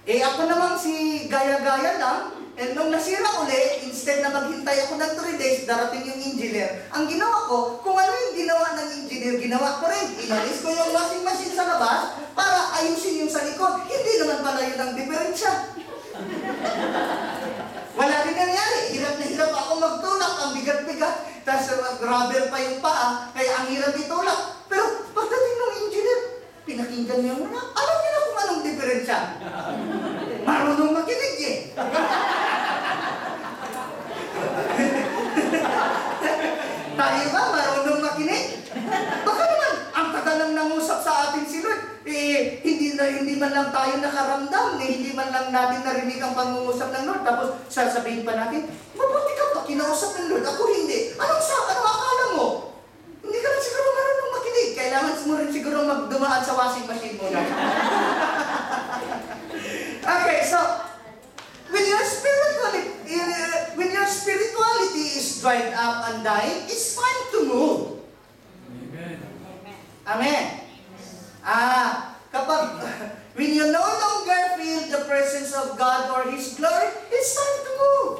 Eh ako namang si gaya-gaya lang, and nung nasira uli, instead na maghintay ako ng 3 days, darating yung engineer. Ang ginawa ko, kung ano yung ginawa ng engineer, ginawa ko rin. Inalis ko yung washing machine sa labas para ayusin yung sa likod. Hindi naman pala yun ang diferensya. Wala rin nangyari. Hirap na hirap ako magtulak. Ang bigat-bigat. Tapos rubber pa yung paa. Kaya ang hirap itulak. Pero pagdating ng engineer, pinakinggan niya muna. Alam niya na kung anong diferensya. Marunong makinig eh. Tayo ba marunong makinig? Baka naman, ang tagal lang nangusap sa atin si Lord. Hindi man lang tayo nakaramdam, hindi man lang natin narinig ang pangungusap ng Lord. Tapos sasabihin pa natin, mabuti ka pa kinausap ng Lord, ako hindi. Anong akala mo? Hindi ka rin siguro marunong makinig. Kailangan mo rin siguro magdumaan sa washing machine mo na. Okay, so, when your spirituality is dried up and dying, it's time to move. Amen. When you no longer feel the presence of God or His glory, it's time to move.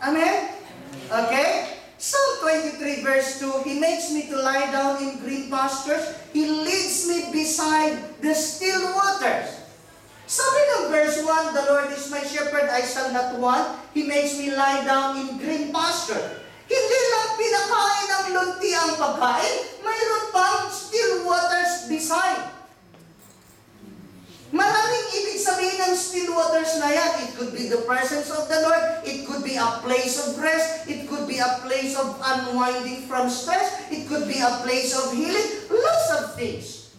Amen? Okay? Psalm 23 verse 2, He makes me to lie down in green pastures. He leads me beside the still waters. Sabi ng verse 1, the Lord is my shepherd, I shall not want. He makes me lie down in green pasture. Hindi lang pinakain ng lunti ang pagkain, mayroon pang still waters beside. Maraming ibig sabihin ng still waters na yan. It could be the presence of the Lord. It could be a place of rest. It could be a place of unwinding from stress. It could be a place of healing. Lots of things.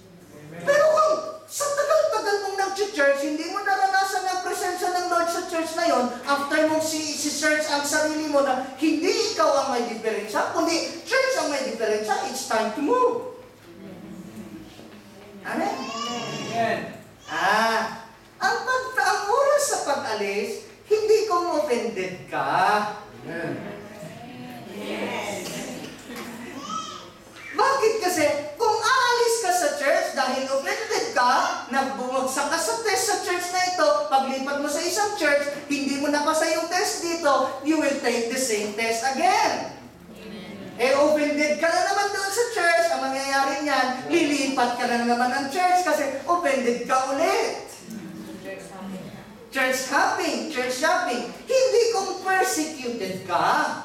Pero kung sa tagal-tagal mong nag-church, hindi mo naranasan ang presensya ng Lord sa church na yon, after mong si-search ang sarili mo na hindi ikaw ang may diferensya, kundi church ang may diferensya, it's time to move. Amen? Amen. Ang oras sa pag-alis, hindi kung offended ka. Yes. Bakit kasi, kung aalis ka sa church dahil offended ka, nagbumagsak ka sa test sa church na ito, paglipat mo sa isang church, hindi mo napasa yung test dito, you will take the same test again. Offended ka na naman doon sa church, ang mangyayari niyan, lilipat ka na naman ng church kasi offended ka ulit. Church hopping, church shopping. Hindi kung persecuted ka.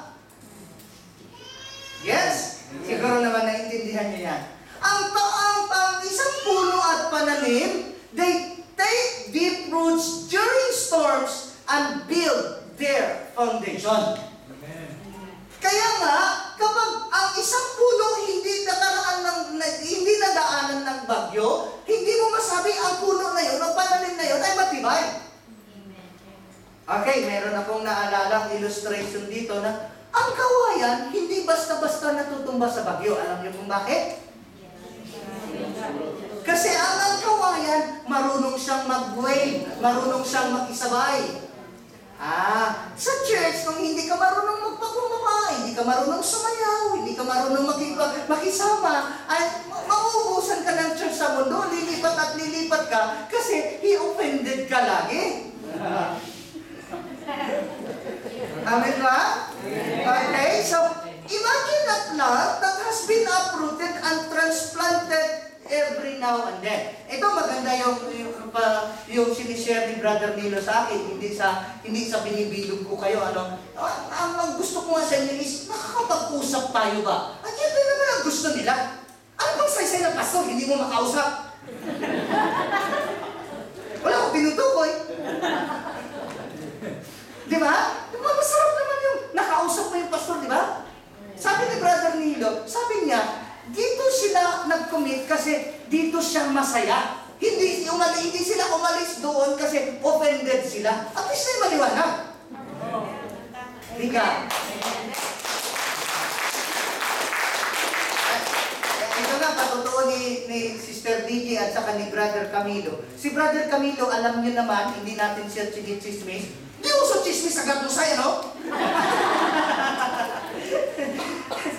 Yes? Siguro naman naintindihan niyo yan. Ang isang puno at pananim, they take deep roots during storms and build their foundation. Kaya nga, kapag ang isang puno hindi nadaanan ng bagyo, hindi mo masabi ang puno na yun, ang pananim na yun ay matibay. Okay, meron akong naalalang illustration dito na ang kawayan hindi basta-basta natutumba sa bagyo. Alam niyo kung bakit? Kasi ang kawayan, marunong siyang mag-wave, marunong siyang makisabay. Sa church, kung hindi ka marunong magpakumbaba, hindi ka marunong sumayaw, hindi ka marunong makisama, ay mauubusan ka ng church sa mundo, lilipat at lilipat ka, kasi i-offended ka lagi. Amen ba? Okay, so imagine a plant that has been uprooted and transplanted every now and then. Ito maganda yung sinishare ni Brother Nilo sa akin, hindi sa binibilog ko kayo. Ang gusto ko nga sa inyo is, nakakapag-usap tayo ba? At yan din naman ang gusto nila. Ano bang saysay ng pastor, hindi mo makausap? Wala akong tinutukoy. Di ba? Masarap naman yung nakausap mo yung pastor, di ba? Sabi ni Brother Nilo, sabi niya, dito sila nag-commit kasi dito siya masaya. Hindi sila umalis doon kasi offended sila. At least na maliwanag. Di ka? lang, patotoo ni Sister Digi at saka ni Brother Camilo. Si Brother Camilo, alam niyo naman, hindi natin siya chinichismis. Di uso chismis agad mo sa'yo, no?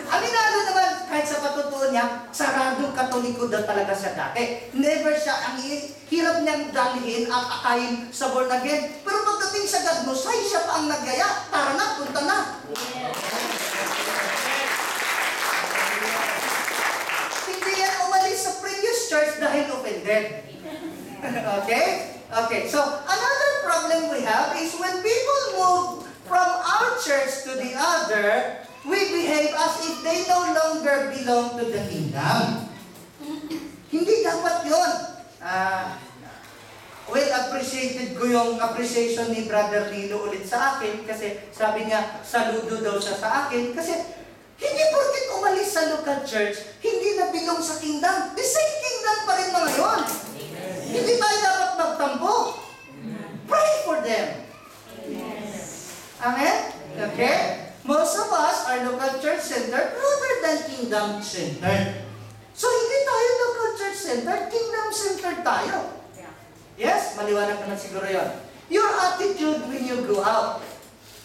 Aminado naman, kahit sa patotoo niya, saradong katoliko daw talaga siya dati. Never siya, ang hirap niyang dalhin at akayin sa born again. Pero pagdating sa God Nosai, siya pa ang naggaya. Tara na, punta na. Hindi yan umalis sa previous church dahil offended. Okay? Okay, so another problem we have is when people move from our church to the other, we behave as if they no longer belong to the kingdom. Hindi dapat yun. Well, appreciated ko yung appreciation ni Brother Lilo ulit sa akin kasi sabi niya, saludo daw siya sa akin kasi hindi porket umalis sa local church, hindi na belong sa kingdom. The same kingdom pa rin mga yun. Hindi tayo dapat magtampo. Pray for them. Amen? Okay? Most of us are local church centered rather than kingdom centered. So, hindi tayo local church centered, kingdom centered tayo. Yes? Maliwanag naman siguro yun. Your attitude when you go out.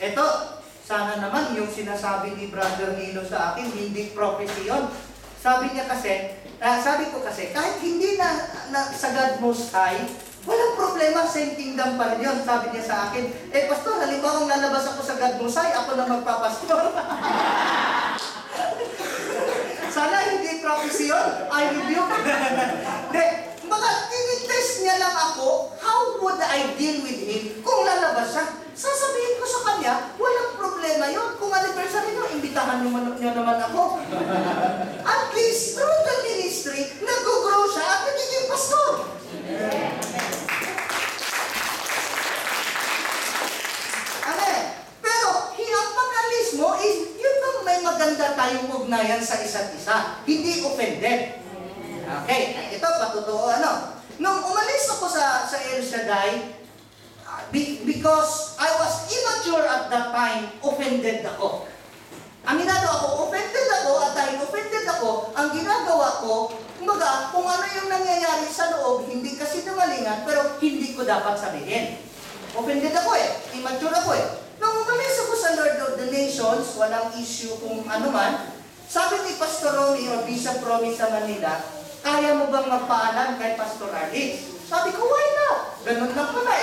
Ito, sana naman yung sinasabi ni Brother Nilo sa akin, hindi prophecy yun. Sabi niya kasi, sabi ko kasi, kahit hindi na sa God Most High, walang problema, same kingdom pa rin yun. Sabi niya sa akin, pastor, halimbawa kung lalabas ako sa God Most High, ako na magpapastor. Sana hindi prophecy yun. I rebuke. Hindi, baka tinitest niya lang ako, how would I deal with him kung lalabas siya? Sasabihin ko sa kanya, walang problema yun. Kung anniversary nyo, imbitahan nyo naman ako. At least, through the ministry, nag-grow siya at nagiging pastor. Amen. Pero, ang pag-alis mo is, yun bang may maganda tayong ugnayan sa isa't isa. Hindi offended. Okay, ito patotoo Nung umalis ako sa El Shaddai, because I was immature at that time, offended ako. Aminado ako, offended ako, at dahil offended ako, ang ginagawa ko, kumbaga, kung ano yung nangyayari sa loob, hindi kasi nungalingan, pero hindi ko dapat sabihin. Offended ako immature ako Nung umalis ako sa Lord of the Nations, walang issue kung ano man, sabi ni Pastor Romy o Bishop Romy sa Manila, kaya mo bang magpaalam kay Pastor Alex? Sabi ko, why not? Ganun lang pala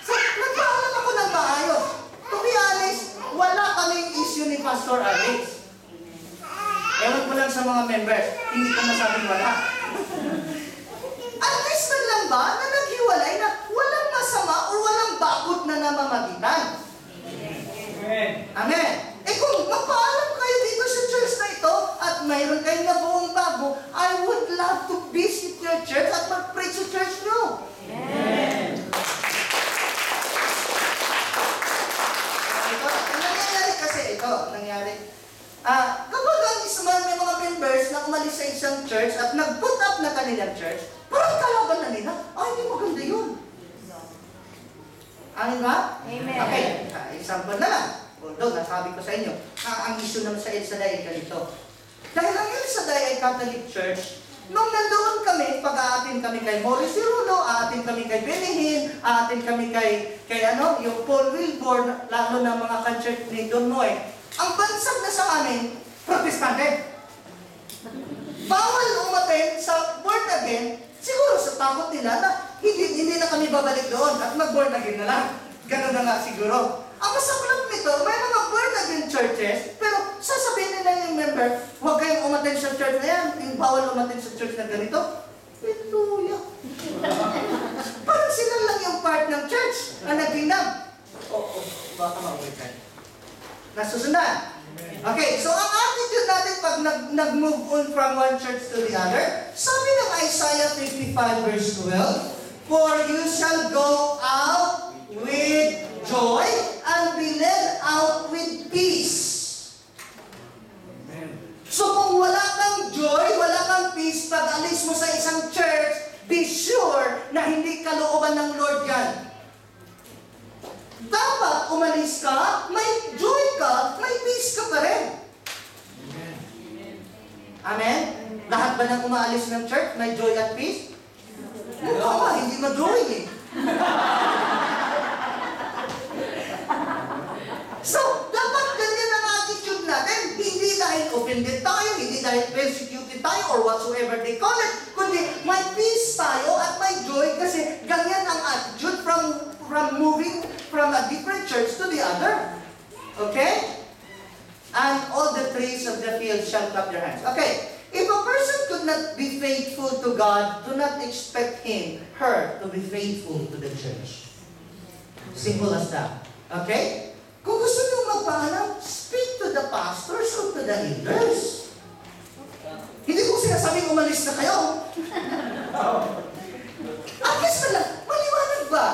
So, nagpaalam ako ng maayos. To be honest, wala kaming issue ni Pastor Alex. Ewan ko lang sa mga members, hindi ko masabing wala. At least man lang ba na naghiwalay na walang masama o walang bakot na namamagitan? Amen. Amen. Kung magpaalam kayo dito sa church na ito at mayroon kayong nabuong bago, I would love to visit your church at mag-preach sa church nyo. Amen. Nangyari. Kapag ang isang may mga members na umalis sa isang church at nag-put up na kanilang church, parang kalaban na nila, hindi maganda yun. Ano ba? Amen. Okay, example na lang. Although, nasabi ko sa inyo, ang issue naman sa El Shaddai ay ganito. Dahil ang El Shaddai ay Catholic Church, nung nandoon kami, pag-aatin kami kay Maurice Rulo, aatin kami kay Benihin, aatin kami kay yung Paul Wilborn, lalo na mga ka-church ni Don Noy, ang bansag na sa amin, protestante. Bawal umaten sa born again, siguro sa takot nila na hindi na kami babalik doon at mag-born again na lang. Ganun na nga siguro. Ang masaklap nito, may mga born again churches, pero sasabihin nila yung member, huwag kayong umaten sa church na yan, yung bawal umaten sa church na ganito. Hallelujah. Parang sila lang yung part ng church na nagkingdom. Baka mauwi ka. Nasusundan. Okay, so ang attitude natin pag nag-move on from one church to the other, sabi ng Isaiah 55 verse 12, for you shall go out with joy and be led out with peace. So kung wala kang joy, wala kang peace, pag alis mo sa isang church, be sure na hindi kalooban ng Lord yan. Dapat umalis ka, may joy ka, may peace ka pa rin. Amen? Lahat ba ng umaalis ng church may joy at peace? Mukha ka, hindi ma-drawing eh. So, dapat ganyan ang attitude natin. Hindi dahil offended tayo, hindi dahil persecuted tayo, or whatsoever they call it, kundi may peace tayo at may joy kasi ganyan ang attitude from moving from a different church to the other. Okay? And all the trees of the field shall clap their hands. Okay. If a person could not be faithful to God, do not expect her to be faithful to the church. Simple as that. Okay? Kung gusto niyo magpaalam, speak to the pastors or to the leaders. Hindi ko sinasabing umalis na kayo. At least na lang, maliwanag ba?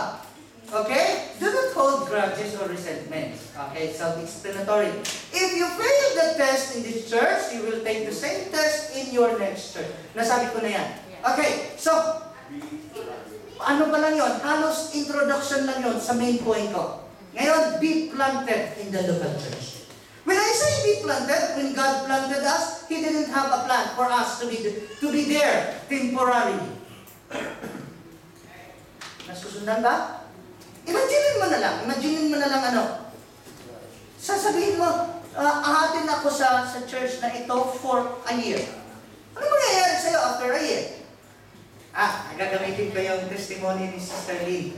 Okay? Do not hold grudges or resentments. Okay? Self-explanatory. If you fail the test in this church, you will take the same test in your next church. Nasabi ko na yan. Okay. So, ano pa lang yun? Halos introduction lang yun sa main point ko. Ngayon, be planted in the local church. When I say be planted, when God planted us, He didn't have a plan for us to be there temporarily. Nasusundan ba? Imaginin mo na lang ano. Sasabihin mo, ahatin ako sa church na ito for a year. Ano mangyayari sa'yo after a year? Gagamitin ko yung testimony ni Sister Lynn.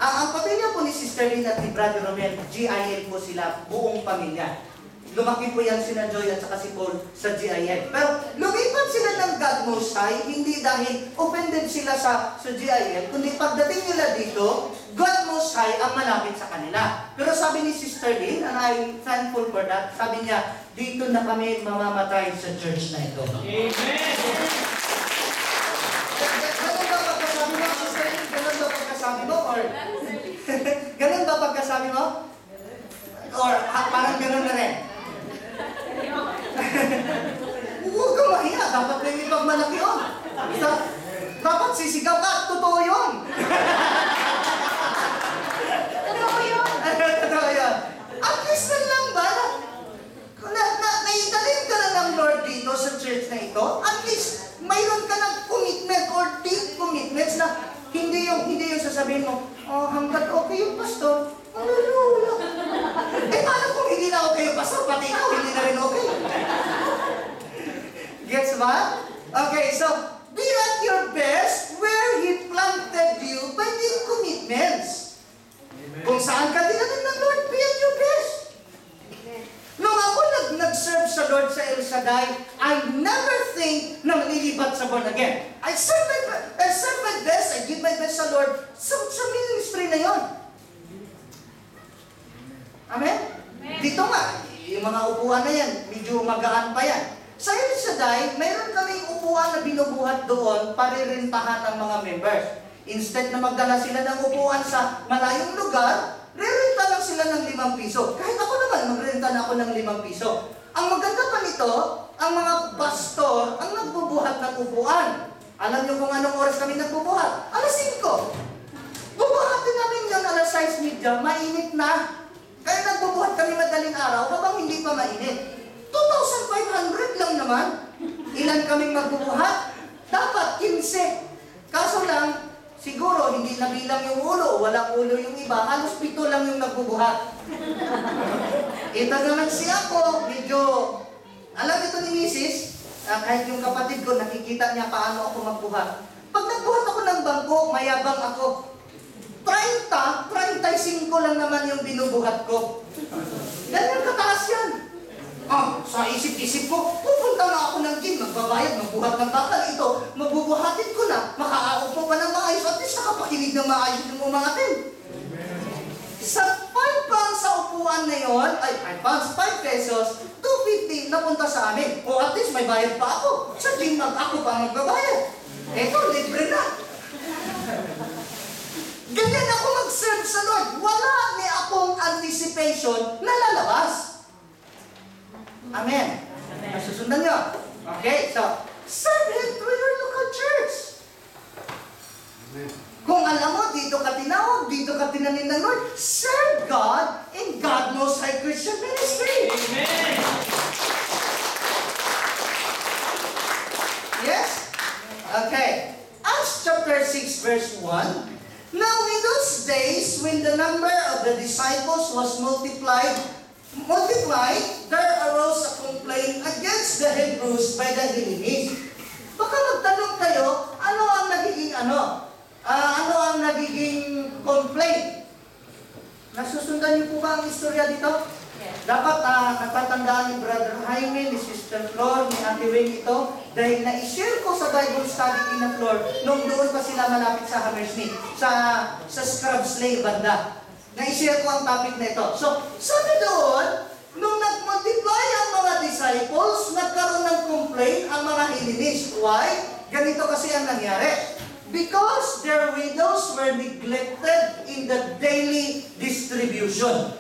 Ang pamilya po ni Sister Lynn at ni Brother Romel, GIL po sila, buong pamilya. Lumaki po yan sina Joy at saka si Paul sa GIL. Pero lumipat sila ng God Most High, hindi dahil offended sila sa GIL, kundi pagdating nila dito, God Most High ang malapit sa kanila. Pero sabi ni Sister Lynn, and I'm thankful for that, sabi niya, dito na kami mamamatay sa church na ito. Amen! Ganun ba pagkasabi mo, Sister Lynn? Ganun ba pagkasabi mo? Or ganun ba pagkasabi mo? Or parang ganun na rin? Huwag kang mahiya. Dapat may ipagmalaki yun. Dapat sisigaw ka. Totoo yun. Totoo yun. Totoo yun. At least lang ba naitalin ka na ng Lord dito sa church na ito? At least mayroon ka ng commitment or deep commitments na hindi yung sasabihin mo, hanggat okay yung pastor, hallelujah. Paano kung hindi na okay yung pastor, pati ikaw, hindi na rin okay. Gets ba? Okay, so, be at your best where He planted you by deep commitments. Amen. Kung saan ka dinalin ng Lord, be at your best. Nung ako nag-serve sa Lord sa El Shaddai, I never think na malilipat sa born again. I serve my best, I give my best sa Lord sa ministry na yon. Amen? Amen? Dito nga, yung mga upuan na yan, medyo magaan pa yan. Sa El Shaddai, mayroon kaming upuan na binubuhat doon para rentahan ng mga members. Instead na magdala sila ng upuan sa malayong lugar, rerenta lang sila ng 5 piso. Kahit ako naman, magrenta na ako ng 5 piso. Ang maganda pa nito, ang mga pastor ang nagbubuhat ng upuan. Alam niyo kung anong oras kami nagbubuhat? Alas 5. Bubuhatin namin yun alas 6:30, mainit na. Kaya nagbubuhat kami madaling araw habang hindi pa mainit. 2,500 lang naman. Ilan kaming magbubuhat? Dapat 15. Kaso lang, siguro hindi nabilang yung ulo, walang ulo yung iba, halos 7 lang yung nagbubuhat. Ito naman si ako, medyo, alam ito ni Mrs., kahit yung kapatid ko, nakikita niya paano ako magbuhat. Pag nagbuhat ako ng bangko, mayabang ako. 35 lang naman yung binubuhat ko. Ganyan kataas yan. Sa isip-isip ko, pupunta na ako ng gym, magbabayad, magbuhat ng bakal. Ito, magbubuhatin ko na, makaupo pa ng maayos, at least nakapakinig ng maayos yung umangatin. Sa 5 pounds sa upuan na yun, 5 pesos, 250 napunta sa amin. O at least may bayad pa ako. Sa gym, ako pa magbabayad. Eto, libre na. Ganyan ako mag-serve sa Lord. Wala ni akong anticipation na lalabas. Amen. Nasusundan nyo? Okay, so, serve Him through your local church. Amen. Kung alam mo, dito ka tinawag, dito ka tinanin ng Lord, serve God in God Most High Christian Ministry. Amen. Yes? Okay. Acts chapter 6 verse 1. Now in those days, when the number of the disciples was multiplied, there arose a complaint against the Hebrews by the Hellenists. Baka magtanong kayo, ano ang nagiging complaint? Nasusundan niyo po ba ang istorya dito? Dapat natatandaan ni Brother Jaime, ni Sister Flor, ni Ate Wing ito, dahil na-share ko sa Bible study in Flor nung doon pa sila malapit sa Hammersmith, sa Scrubs Lake banda. Na-share ko ang topic na ito. So, sabi doon, nung nag-multiply ang mga disciples, nagkaroon ng complaint ang mga Hellenists. Why? Ganito kasi ang nangyari. Because their widows were neglected in the daily distribution.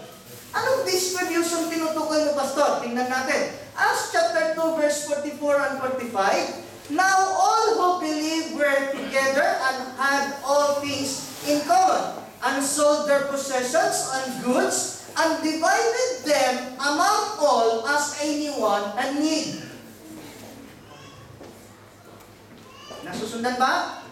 Anong distribution tinutukoy mo, Pastor? Tingnan natin. Acts chapter 2, verse 44 and 45. Now all who believed were together and had all things in common, and sold their possessions and goods, and divided them among all as anyone had need. Nasusundan ba?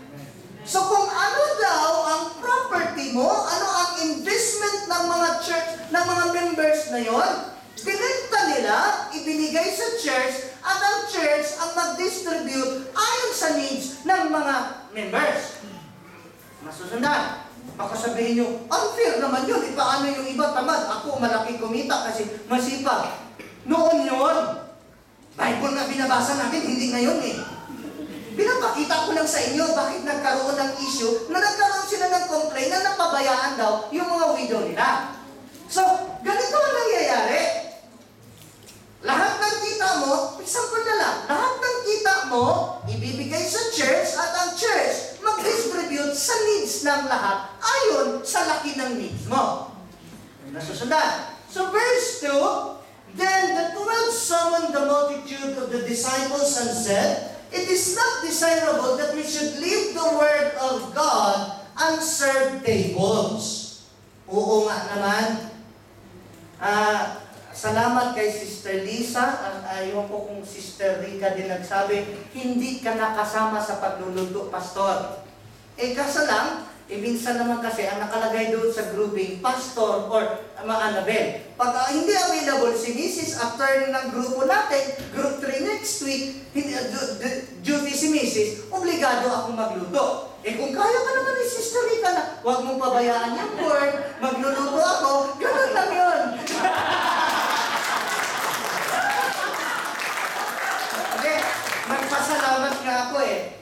So kung ano daw ang property mo, ano ang investment ng mga church, ng mga members na yon, binenta nila, ibinigay sa church, at ang church ang mag-distribute ayon sa needs ng mga members. Masusundan. Baka sabihin nyo, unfair naman yun. Paano yung iba tamad? Ako malaki kumita kasi masipag. Noon yun. Bible na binabasa natin, hindi ngayon eh. Pinapakita ko lang sa inyo bakit nagkaroon ng issue na nagkaroon sila ng complaint na napabayaan daw yung mga widow nila. So, ganito ang nangyayari. Lahat ng kita mo, example na lang, lahat ng kita mo, ibibigay sa church at ang church mag-distribute sa needs ng lahat ayon sa laki ng needs mo. Nasusundan. So, verse 2, Then the 12 summoned the multitude of the disciples and said, It is not desirable that we should leave the word of God and serve tables. Oo nga naman. Salamat kay Sister Lisa. Ayaw ko kung Sister Rica din nagsabi, hindi ka nakasama sa pagluluto, Pastor. Kaso lang, minsan naman kasi ang nakalagay doon sa grouping, Pastor or mga Annabel. Pag hindi available si Mrs. after ng grupo natin, group 3 next week, duty si Mrs., obligado akong magluto. Kung kaya ka naman ni Sister Rita na, huwag mong pabayaan yung word, magluluto ako, ganun lang yun. Okay, magpasalamat nga ako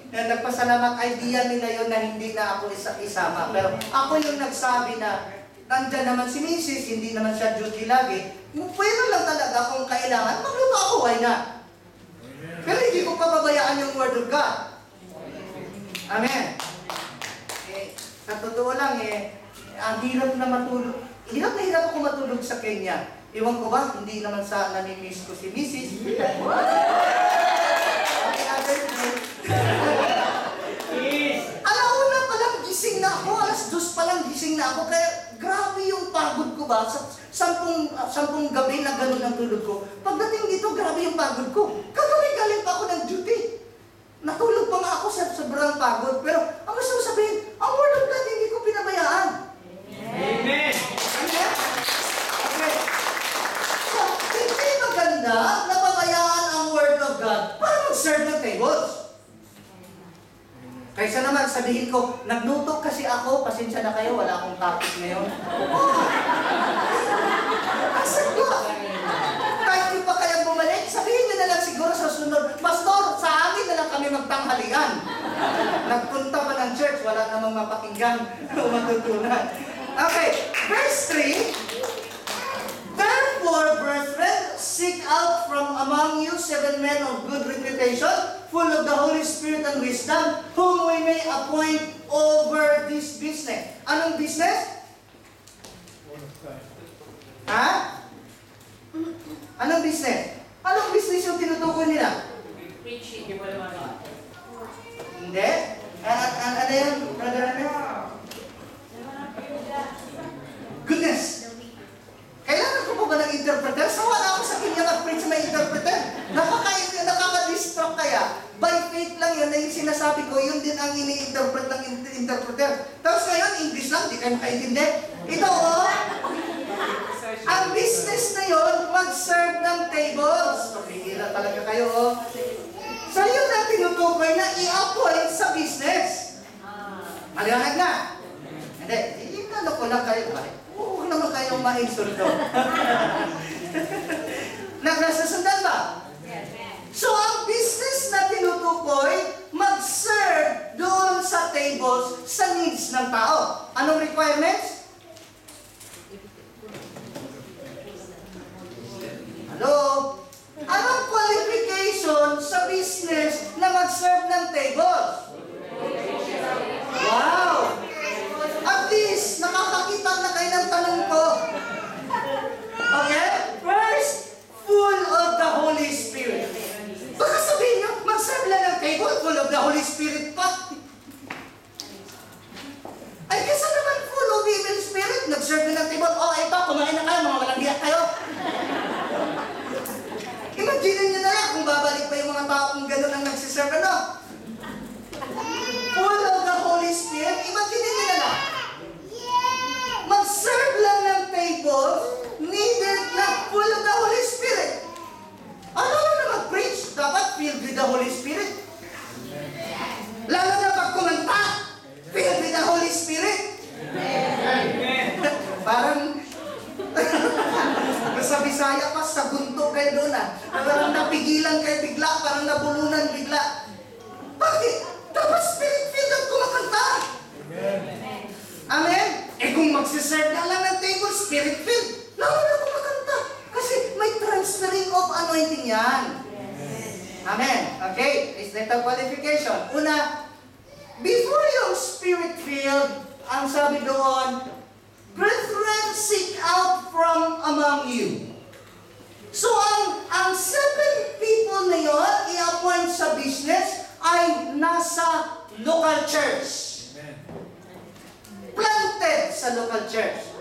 nagpasalamat idea nila yun na hindi na ako isama. Pero ako yung nagsabi na nandyan naman si Mrs., hindi naman siya duty lagi. Pwede lang talaga kung kailangan, magluto ako, why not? Pero hindi ko papabayaan yung word of God. Amen. Sa totoo lang ang hirap na matulog. Hirap na hirap ako matulog sa Kenya. Iwan ko ba, hindi naman sa namimiss ko si Mrs. Alauna pa lang gising na ako, alas 2 pa lang gising na ako, kaya grabe yung pagod ko ba, sa 10 gabi na ganun ang tulog ko. Pagdating dito, grabe yung pagod ko. Kagabi galing pa ako ng duty. Natulog pa nga ako sa sobrang pagod, pero ang gusto ko sabihin, ang word of God hindi ko pinabayaan. Amen. Amen? Okay. So, hindi maganda na pabayaan ang word of God para mag-serve ng tables. Kaysa naman sabihin ko, nagluto kasi ako, pasensya na kayo, wala akong topic ngayon. Asan ko? Kahit di pa kayang bumalik, sabihin nyo na lang siguro sa sunod, Pastor, sa amin na lang kami magtanghalian. Nagpunta pa ng church, wala namang mapakinggan o matutunan. Okay, verse 3, Therefore, brethren, seek out from among you 7 men of good reputation, full of the Holy Spirit and wisdom, whom we may appoint over this business. Anong business? Ha? Anong business? Anong business yung tinutukoy nila? Preaching. Hindi? Ano yan, brother? Goodness! Kailangan ko pa ba ng interpreter? Sawa na ako sa kanya mag-preach may interpreter. Nakaka-distract kayo. Bisaya, by faith lang yun na yung sinasabi ko, yun din ang ini-interpret ng interpreter. Tapos ngayon, English lang, di kayo makaintindi. Ito ang business na yun, mag-serve ng tables. Pagpihira talaga kayo, So yun na tinutukoy na i-appoint sa business. Maliwanag na? Hindi, inano ko lang kayo. Huwag naman kayong ma-insulto. Nagsasundan ba? So ang business na tinutukoy, mag-serve doon sa tables sa needs ng tao. Anong requirements? Hello? Anong qualification sa business na mag-serve ng tables? Wow! At least, nakakakita na kayo ng tanong ko. Okay? First, full of the Holy Spirit. Baka sabihin nyo, mag-serve lang ng table, full of the Holy Spirit pa. Ay, kasi naman full of evil spirit, nag-serve na ng table. Oh, ito, kumain na kayo, mga walang hiyak kayo. Imagine nyo na lang kung babalik pa yung mga tao kung gano'n ang nagsiserve, ano? Full of the Holy Spirit, imagine nyo na lang. Mag-serve lang ng tables, needed na full of the Holy Spirit. Ano na mag-preach? Dapat filled with the Holy Spirit. Lalo na pag kumanta, filled with the Holy Spirit. Parang sa Bisaya pa, sa gunto kayo doon Parang napigilan kayo bigla, parang nabulunan bigla. Bakit? Dapat spirit-filled ang kumakanta. Amen? Eh kung magsiserve na lang ng table, spirit-filled, lalo na kumakanta. Kasi may transferring of anointing yan. Amen? Okay? Is that a qualification? Una, before yung spirit-filled, ang sabi doon, brethren, seek out from among you. So, ang 7 people na yun, i-appoint sa business, ay nasa local church. Planted sa local church.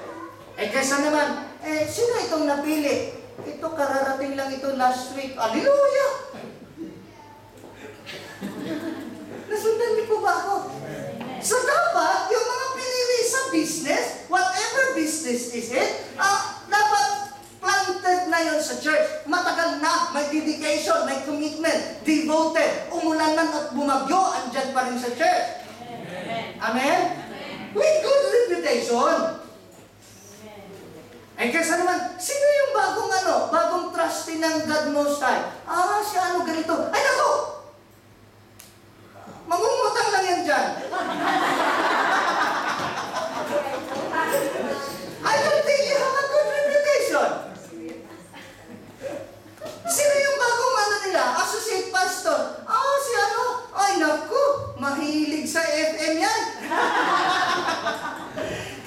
Eh, kaysa naman, sino itong napili? Ito, kararating lang ito last week. Hallelujah! Nasundan niyo po ba ako? So, dapat, yung mga pinili sa business, whatever business is it, dapat planted na yun sa church. Matagal na, may dedication, may commitment, devoted, umulan man at bumagyo, andyan pa rin sa church. Amen? With good reputation. Eh kaysa naman, sino yung bagong trustee ng God Most High? Si ano ganito. Ay nako! Mangungutang lang yan dyan. I don't think you have a good reputation. Sino yung bagong nila? Associate pastor. Si ano? Ay naku, mahilig sa FM yan.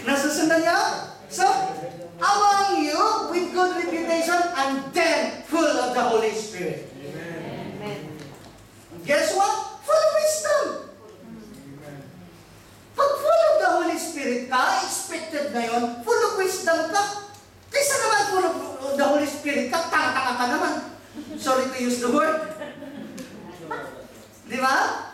Nasusundan niya? So, among you with good reputation and then full of the Holy Spirit. Amen. Guess what? Full of wisdom. Pag full of the Holy Spirit ka, expected na yun, full of wisdom ka. Kaysa naman full of the Holy Spirit ka, tanga-tanga ka naman. Sorry to use the word. Di ba?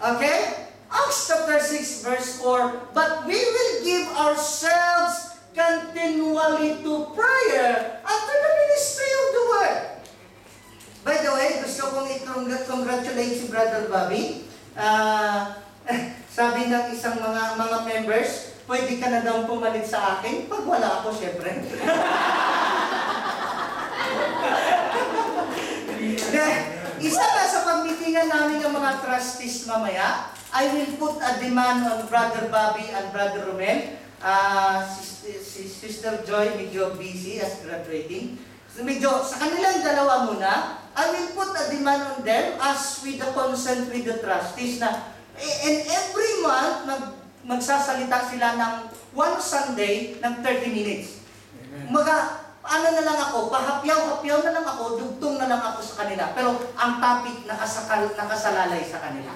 Okay? Acts chapter 6 verse 4, but we will give ourselves continually to prayer and to the ministry of the word. By the way, gusto kong i-congratulate si Brother Bobby. Sabi ng isang mga members, pwede ka na daw pumalit sa akin pag wala ako, syempre. Isa na sa pagmitingan namin ng mga trustees mamaya, I will put a demand on Brother Bobby and Brother Romel. Si Sister Joy medyo busy as graduating. So medyo sa kanilang dalawa muna, I will put a demand on them as with the consent with the trustees na and every month magsasalita sila ng one Sunday ng 30 minutes. Ano na lang ako, pahapyaw-hapyaw na lang ako, dugtong na lang ako sa kanila. Pero ang topic nakasalalay sa kanila.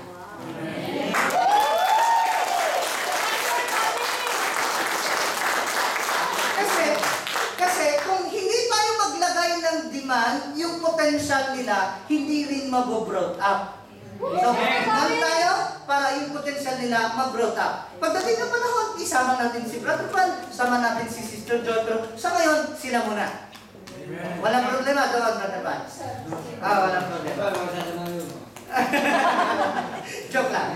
Kasi kung hindi tayo maglagay ng man, yung potential nila, hindi rin mabobrought up. So, man tayo para yung potential nila mag-brought up. Pagdating ng panahon, isama natin si Brother Juan, sama natin si Sister Joy, pero sa ngayon, sila muna. Walang problema, doon, Brother Juan. Walang problema. Joke lang.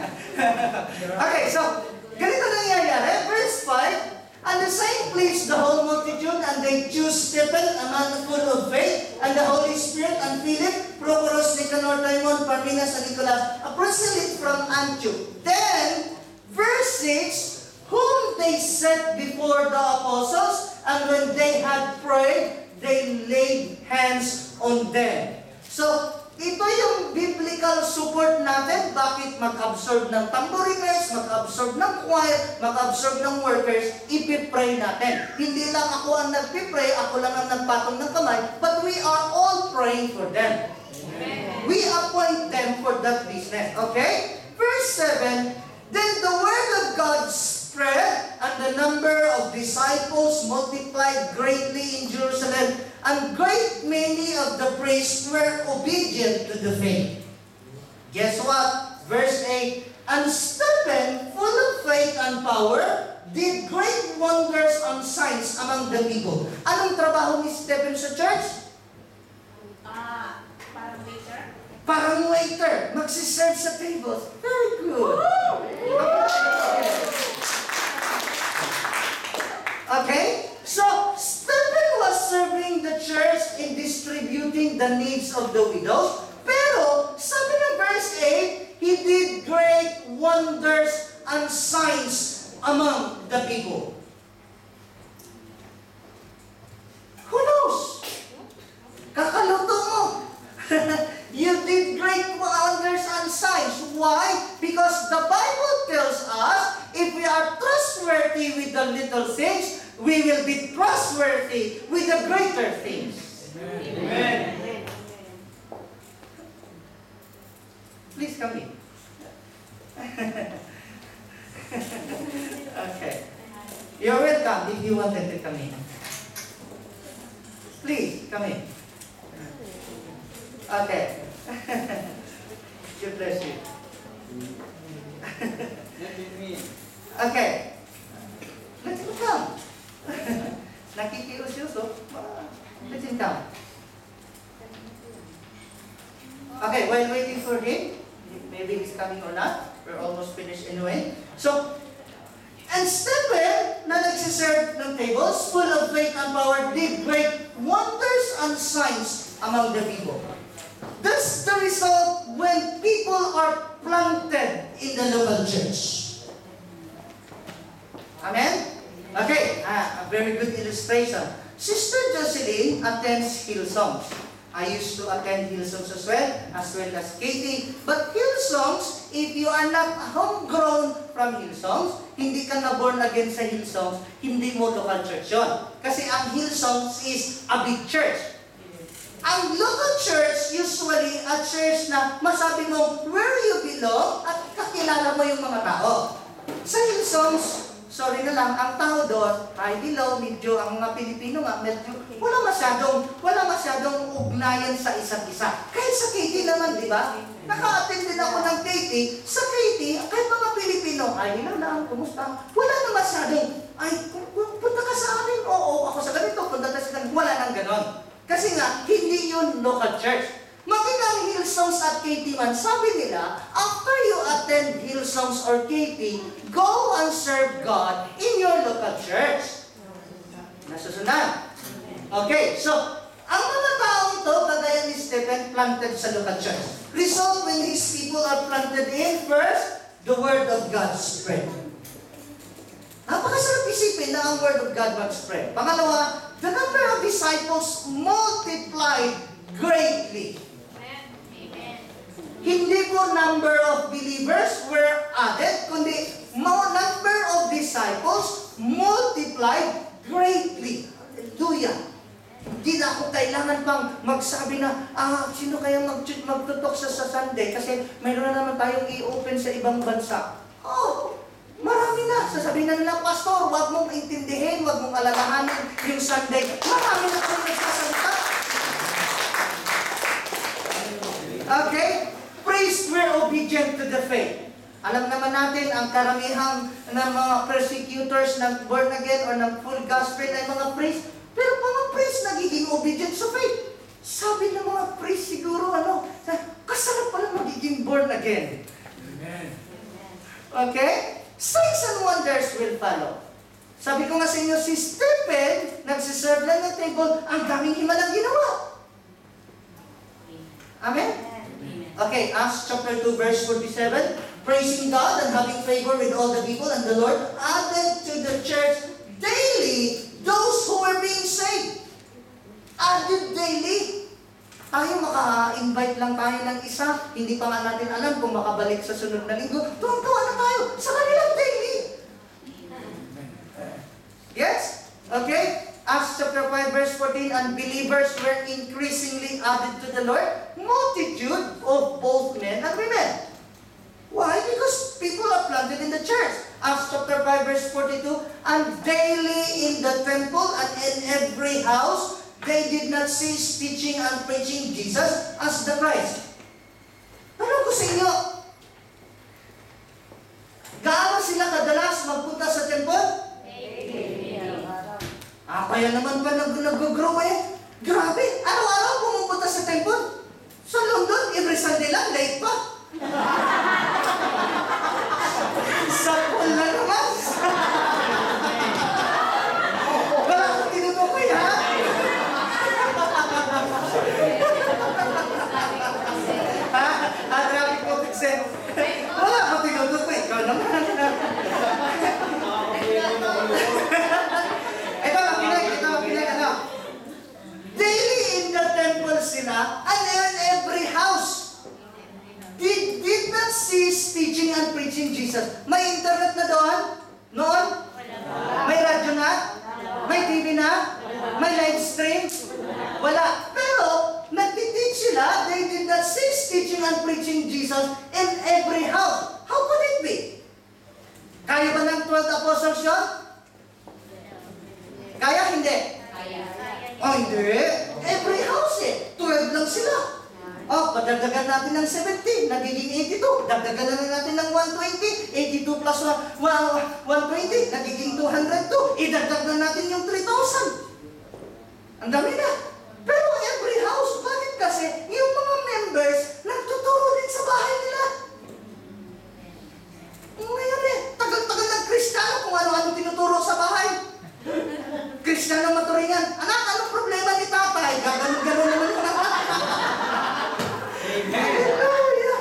Okay, so, ganito nangyayari. Verse 5, and the same pleased the whole multitude, and they chose Stephen, a man full of faith, and the Holy Spirit, and Philip, Prochorus, Nicanor, Timon, Parmenas, and Nicholas, a proselyte from Antioch. Then, verse 6, whom they set before the apostles, and when they had prayed, they laid hands on them. So, ito yung biblical support natin. Bakit mag-absorb ng tambouriners, mag-absorb ng choir, mag-absorb ng workers, ipipray natin. Hindi lang ako ang nagpipray, ako lang ang nagpatong ng kamay, but we are all praying for them. Amen. We appoint them for that business. Okay? Verse 7, then the word of God spread, and the number of disciples multiplied greatly in Jerusalem, and great many of the priests were obedient to the faith. Guess what? Verse 8, and Stephen, full of faith and power, did great wonders and signs among the people. Anong trabaho ni Stephen sa church? Parang waiter. Parang waiter. Magsiserve sa tables. Very good. Okay? So, Stephen was serving the church in distributing the needs of the widows. Pero, sabi ng verse 8, he did great wonders and signs among the people. Who knows? Kakaluto mo. You did great wonders and signs. Why? Because the Bible tells us, if we are trustworthy with the little things, we will be trustworthy with the greater things. Amen. Please come in. Okay. You're welcome if you wanted to come in. Please, come in. Okay. God bless you. Okay. Let him come. Nakikiusyoso. Let him come. Okay, while waiting for him, maybe he's coming or not. We're almost finished anyway. So, and Stephen, na nagsiserve ng tables, full of faith and power, did great wonders and signs among the people. That's the result when people are planted in the local church. Amen? Okay, a very good illustration. Sister Jocelyn attends Hillsongs. I used to attend Hillsongs as well as Katie. But Hillsongs, if you are not homegrown from Hillsongs, hindi ka na born again sa Hillsongs, hindi mo local church yun. Kasi ang Hillsongs is a big church. Ang local church, usually a church na masabi mo where you belong at kakilala mo yung mga tao. Sa Hillsongs, sorry na lang, ang tao doon, ay below, medyo ang mga Pilipino nga, medyo wala masyadong ugnayan sa isa't isa. Kahit sa Katie naman, di ba? Naka-attend din ako ng Katie. Sa Katie, kahit mga Pilipino, ay hello lang, kumusta? Wala na masyadong, ay, punta ka sa amin, oo, ako sa ganito, punta ka sa ganito, wala nang ganon. Kasi nga, hindi yun local church. Maging ang Hillsongs at Katie man, sabi nila, after you attend Hillsongs or Katie, go and serve God in your local church. Nasusunod? Okay, so, ang mga taong ito, kagaya ni Stephen, planted sa local church. Result when his people are planted in, first, the Word of God spread. Napakasarap isipin na ang Word of God mag-spread. Pangalawa, the number of disciples multiplied greatly. Hindi po number of believers were added, kundi number of disciples multiplied greatly. Hallelujah! Hindi na ako kailangan pang magsabi na, sino kaya magtutok sa Sunday kasi mayroon na naman tayong i-open sa ibang bansa. Oh, marami na. Sasabihin na nila, Pastor, huwag mong intindihin, huwag mong alalahanin yung Sunday. Marami na kami nagsasalita. Okay? Priests were obedient to the faith. Alam naman natin, ang karamihang ng mga persecutors ng born again or ng full gospel ay mga priests. Pero mga priests nagiging obedient sa faith. Sabi ng mga priests siguro, kasarap pala magiging born again. Amen. Okay? Signs and wonders will follow. Sabi ko nga sa inyo, si Stephen, nagsiserve lang ng table, ang daming himalang ginawa. Amen? Okay, Acts chapter 2, verse 47. Praising God and having favor with all the people, and the Lord added to the church daily those who were being saved. Added daily. Tayo maka-invite lang tayo ng isa, hindi pa nga natin alam kung makabalik sa sunod na linggo. Tuwang-tuwa na tayo sa kanilang daily. Yes? Okay? Acts chapter 5 verse 14, and believers were increasingly added to the Lord, multitude of both men and women. Why? Because people are planted in the church. Acts chapter 5 verse 42, and daily in the temple and in every house, they did not cease teaching and preaching Jesus as the Christ. Tanong ko sa inyo, gaano sila kadalas magpunta sa temple? Kaya naman pa nag-grow eh. Grabe, araw-araw pumupunta sa temple. Sa London, every Sunday lang, late pa. Sa pool na naman. Wala akong tinutukoy, ha? Grabe ko, Pixel. Wala akong tinutukoy. Ikaw naman. Daily in the temple sila, and in every house. Did not cease teaching and preaching Jesus. May internet na doon? Noon? May radyo na? May TV na? May live stream? Wala. Pero, nagtiteach sila, they did not cease teaching and preaching Jesus in every house. How could it be? Kaya ba ng 12 apostles yun? Kaya? Hindi. Oh, hindi. Every house eh. 12 lang sila. Oh, padagdagan natin ng 70, nagiging 82. Dagdagan na natin ng 120. 82 plus 120, nagiging 202. Idagdag na natin yung 3,000. Ang dami na. Pero every house, bakit kasi? Yung mga members, nagtuturo din sa bahay nila. Ngayon eh, tagal-tagal ng Kristiyano kung ano-ano tinuturo sa bahay. Kristiyano maturingan. Anak, anong problema ni tatay? Gaganon-ganon naman yung anak. Hallelujah!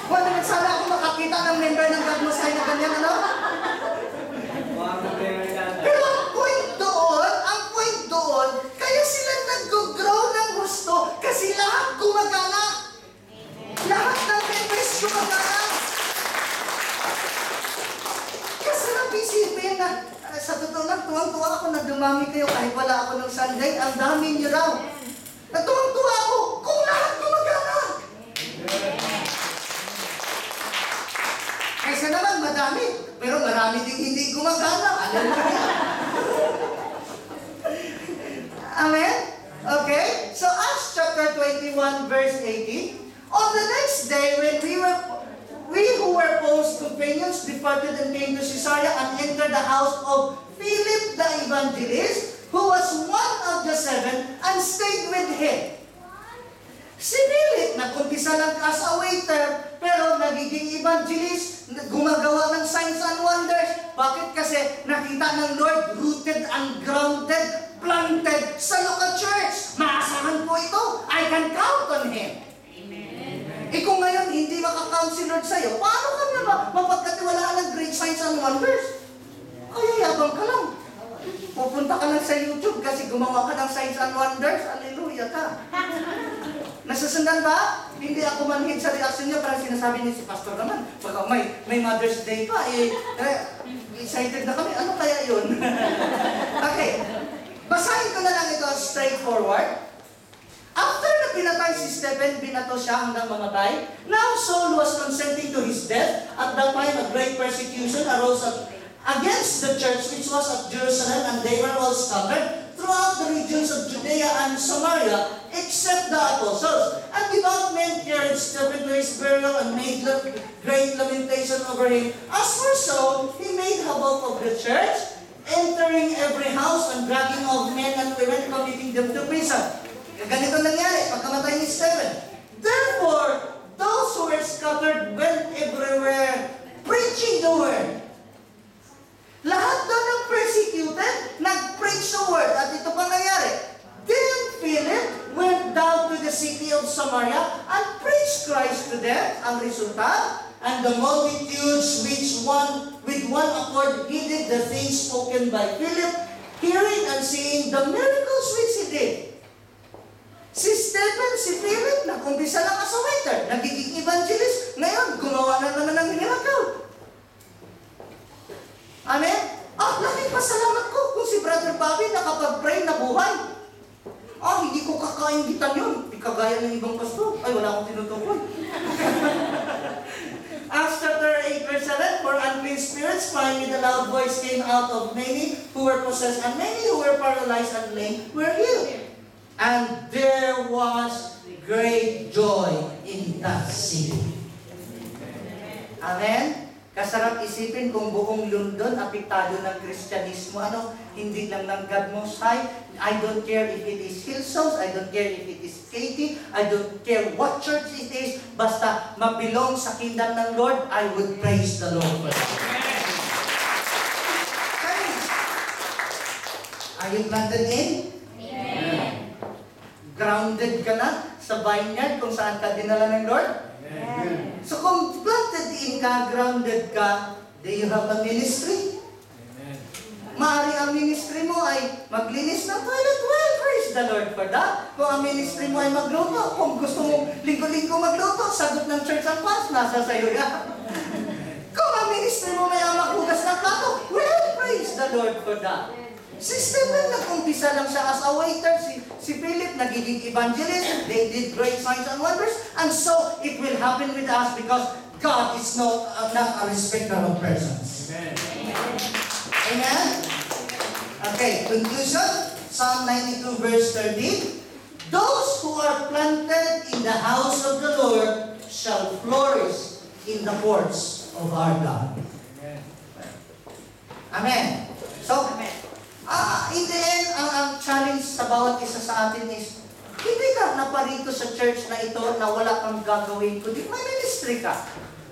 Wala naman sana ako makakita ng member ng God Most High na ganyan, ano? Pero ang point doon, kaya sila nag-grow ng gusto kasi lahat gumagana. Lahat ng members gumagana. Kasi napisipin na, sa totoo lang, tuwang-tuwa ako na dumami kayo kahit wala ako ng Sunday. Ang dami niyo raw. Natuwang-tuwa ako kung lahat gumagana. Kaysa naman madami, pero marami ding hindi gumagana. Amen? Okay? So Acts chapter 21 verse 18. On the next day when we who were Paul's companions departed and came to Caesarea and entered the house of Philip the evangelist, who was one of the 7, and stayed with him. Si Philip, nag-umpisa lang as a waiter, pero nagiging evangelist, gumagawa ng signs and wonders. Bakit? Kasi nakita ng Lord, rooted and grounded, planted sa local church. Maasahan po ito. I can count on him. Kung ngayon hindi makakount si Lord sa'yo, paano ka na mapagkatiwalaan ng great signs and wonders? Ay, yabang ka lang. Pupunta ka lang sa YouTube kasi gumawa ka ng signs and wonders. Hallelujah ka. Nasusundan ba? Hindi ako manhid sa reaction niya. Parang sinasabi niya si Pastor naman. Baka may Mother's Day pa. Excited na kami. Ano kaya yun? Okay. Basahin ko na lang ito straightforward. After na pinatay si Stephen, binato siya hanggang mamatay. Now Saul was consenting to his death. At that time, a great persecution arose against the church which was at Jerusalem, and they were all scattered throughout the regions of Judea and Samaria, except the apostles. And devout men carried Stephen to his burial and made great lamentation over him. As for Saul, he made havoc of the church, entering every house and dragging off men and women, committing them to prison. Ganito nangyari pagkamatay ni Stephen. Therefore, those who were scattered went everywhere preaching the word. Lahat daw ng persecuted, nag-preach the word. At ito pa nangyari. Then Philip went down to the city of Samaria and preached Christ to them. Ang resulta, and the multitudes with one accord heeded the things spoken by Philip, hearing and seeing the miracles which he did. Si Stephen, si Philip, nag-umpisa lang as a waiter, nagiging evangelist. Ngayon, gumawa na naman ng miracle. Amen? Laking pasalamat ko kung si Brother Bobby nakapag-pray na buhay. Hindi ko kakaingitan yun. Di kagaya ng ibang pastor. Ay, wala akong tinutukoy. Acts chapter 8, verse 7, for unclean spirits crying with a loud voice came out of many who were possessed, and many who were paralyzed and lame were healed. And there was great joy in that city. Amen? Kasarap isipin kung buong London apektado ng Kristyanismo. Hindi lang ng God Most High. I don't care if it is Hillsongs, I don't care if it is Katie, I don't care what church it is, basta mabelong sa kingdom ng Lord, I would praise the Lord for that. Are you planted in? Amen. Grounded ka na sa vineyard kung saan ka dinala ng Lord? Amen. So kung planted in ka, grounded ka, do you have a ministry? Amen. Maaaring ang ministry mo ay maglinis ng toilet. Well, praise the Lord for that. Kung ang ministry mo ay magluto, kung gusto mo linggo-linggo magluto, sagot ng church ang pass, nasa sayo yan. Kung ang ministry mo may maghugas ng plato, well, praise the Lord for that. Si Stephen, nag-umpisa lang siya as a waiter. Si Philip, nagiging evangelist. They did great signs and wonders. And so, it will happen with us because God is not a respecter of persons. Amen. Amen? Okay, conclusion. Psalm 92 verse 13. Those who are planted in the house of the Lord shall flourish in the courts of our God. Amen. Amen. So, in the end, ang challenge sa bawat isa sa atin is, hindi ka naparito sa church na ito na wala kang gagawin, kundi may ministry ka.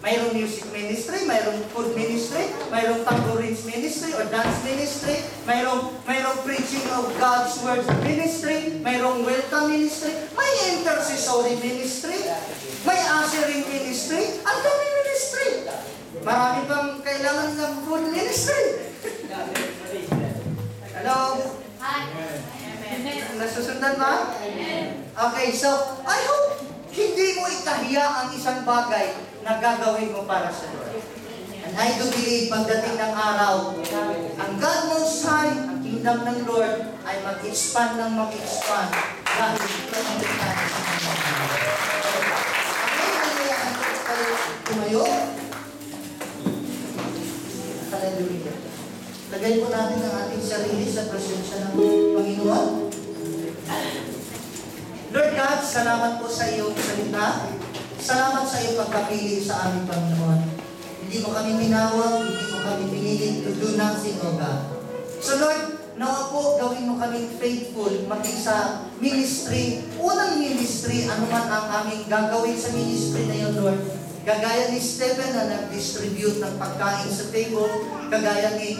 Mayroong music ministry, mayroong food ministry, mayroong tambourines ministry or dance ministry, mayroong preaching of God's word ministry, mayroong welcome ministry, may intercessory ministry, may ushering ministry, ang dami ministry. Marami pang kailangan ng food ministry. Hello? Nasusundan ba? Okay, so I hope hindi mo ikahiya ang isang bagay na gagawin mo para sa Lord. And I do believe pagdating ng araw, ang God Most High, ang kingdom ng Lord, ay mag-expand ng mag-expand dahil ito ang detalye sa kanyang kingdom. Okay, hallelujah. Kayo tumayo. Hallelujah. Lagay po natin ang ating sarili sa presensya ng Panginoon. Lord God, salamat po sa iyong salita. Salamat sa iyong pagkapili sa aming Panginoon. Hindi mo kami tinawag, hindi mo kami pinili to do nothing, O God. So Lord, nawa po gawin mo kaming faithful maging sa ministry. Unang ministry, anuman ang aming gagawin sa ministry na yun, Lord. Kagaya ni Stephen na nag-distribute ng pagkain sa table, kagaya ni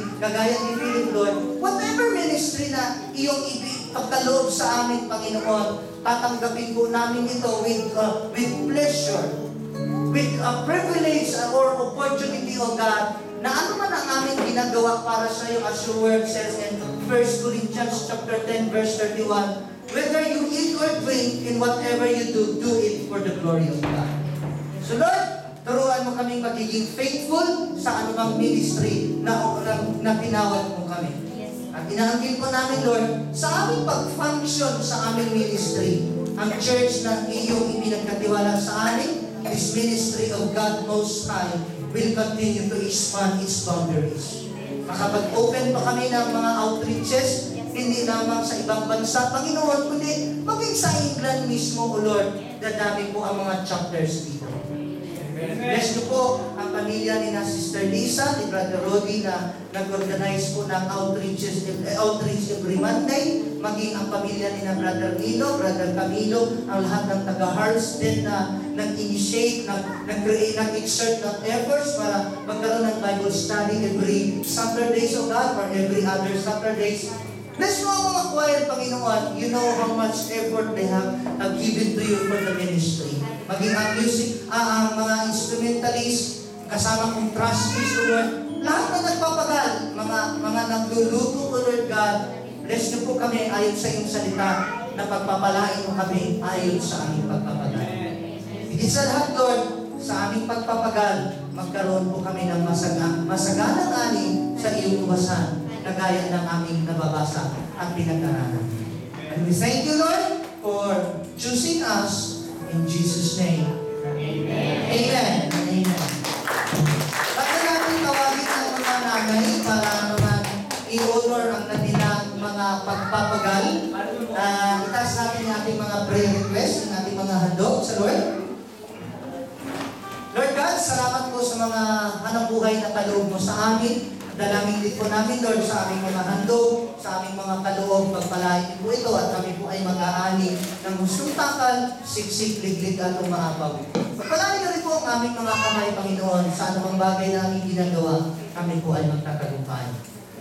Philip, Lord, whatever ministry na iyong ipagkaloob sa amin, Panginoon, tatanggapin po namin ito with pleasure, with a privilege or opportunity, O God, na ano man ang aming ginagawa para sa iyo, as your word says in 1 Corinthians chapter 10, verse 31, whether you eat or drink, in whatever you do, do it for the glory of God. So Lord, turuan mo kaming magiging faithful sa anumang ministry na tinawag mo kami. At inaangkin po namin, Lord, sa aming pag-function sa aming ministry, ang church na iyong ipinagkatiwala sa amin, this ministry of God Most High will continue to expand its boundaries. Makapag-open pa kami ng mga outreaches, hindi lamang sa ibang bansa, Panginoon, kundi maging sa England mismo, O Lord, dadami po ang mga chapters dito. Bless niyo po ang pamilya ni na Sister Lisa, ni Brother Rodi na nag-organize po ng outreach every Monday, maging ang pamilya ni na Brother Nilo, Brother Camilo, ang lahat ng taga-Harlesden na nag-initiate, nag-create, nag-exert ng efforts para magkaroon ng Bible study every Saturdays, O God, or every other Saturdays. Bless mo ang mga choir, Panginoon. You know how much effort they have given to you for the ministry. Maging ang music, ang mga instrumentalists, kasama kong trustees, O Lord, lahat na nagpapagal, mga nagluluto, O Lord God, bless niyo po kami ayon sa iyong salita na pagpapalain mo kami ayon sa aming pagpapagal. Higit sa lahat, Lord, sa aming pagpapagal, magkaroon po kami ng masaganang ani sa iyong ubasan na gaya ng aming nababasa at pinag-aralan. And we thank you, Lord, for choosing us in Jesus' name. Amen. Amen. Amen. Bakit natin tawagin ang mga nanay para naman i-honor ang kanilang mga pagpapagal? Itaas natin yung ating mga prayer request, ang ating mga handog sa Lord. Lord God, salamat po sa mga hanap buhay na kaloob mo sa amin. Dalangin din po namin, Lord, sa aming mga handog, sa aming mga kaloob, pagpalain po ito at kami po ay mag-aani ng hustong takal, siksik, liglig at umaapaw. Pagpalain na rin po ang aming mga kamay, Panginoon, sa anumang bagay na aming ginagawa, kami po ay magtatagumpay.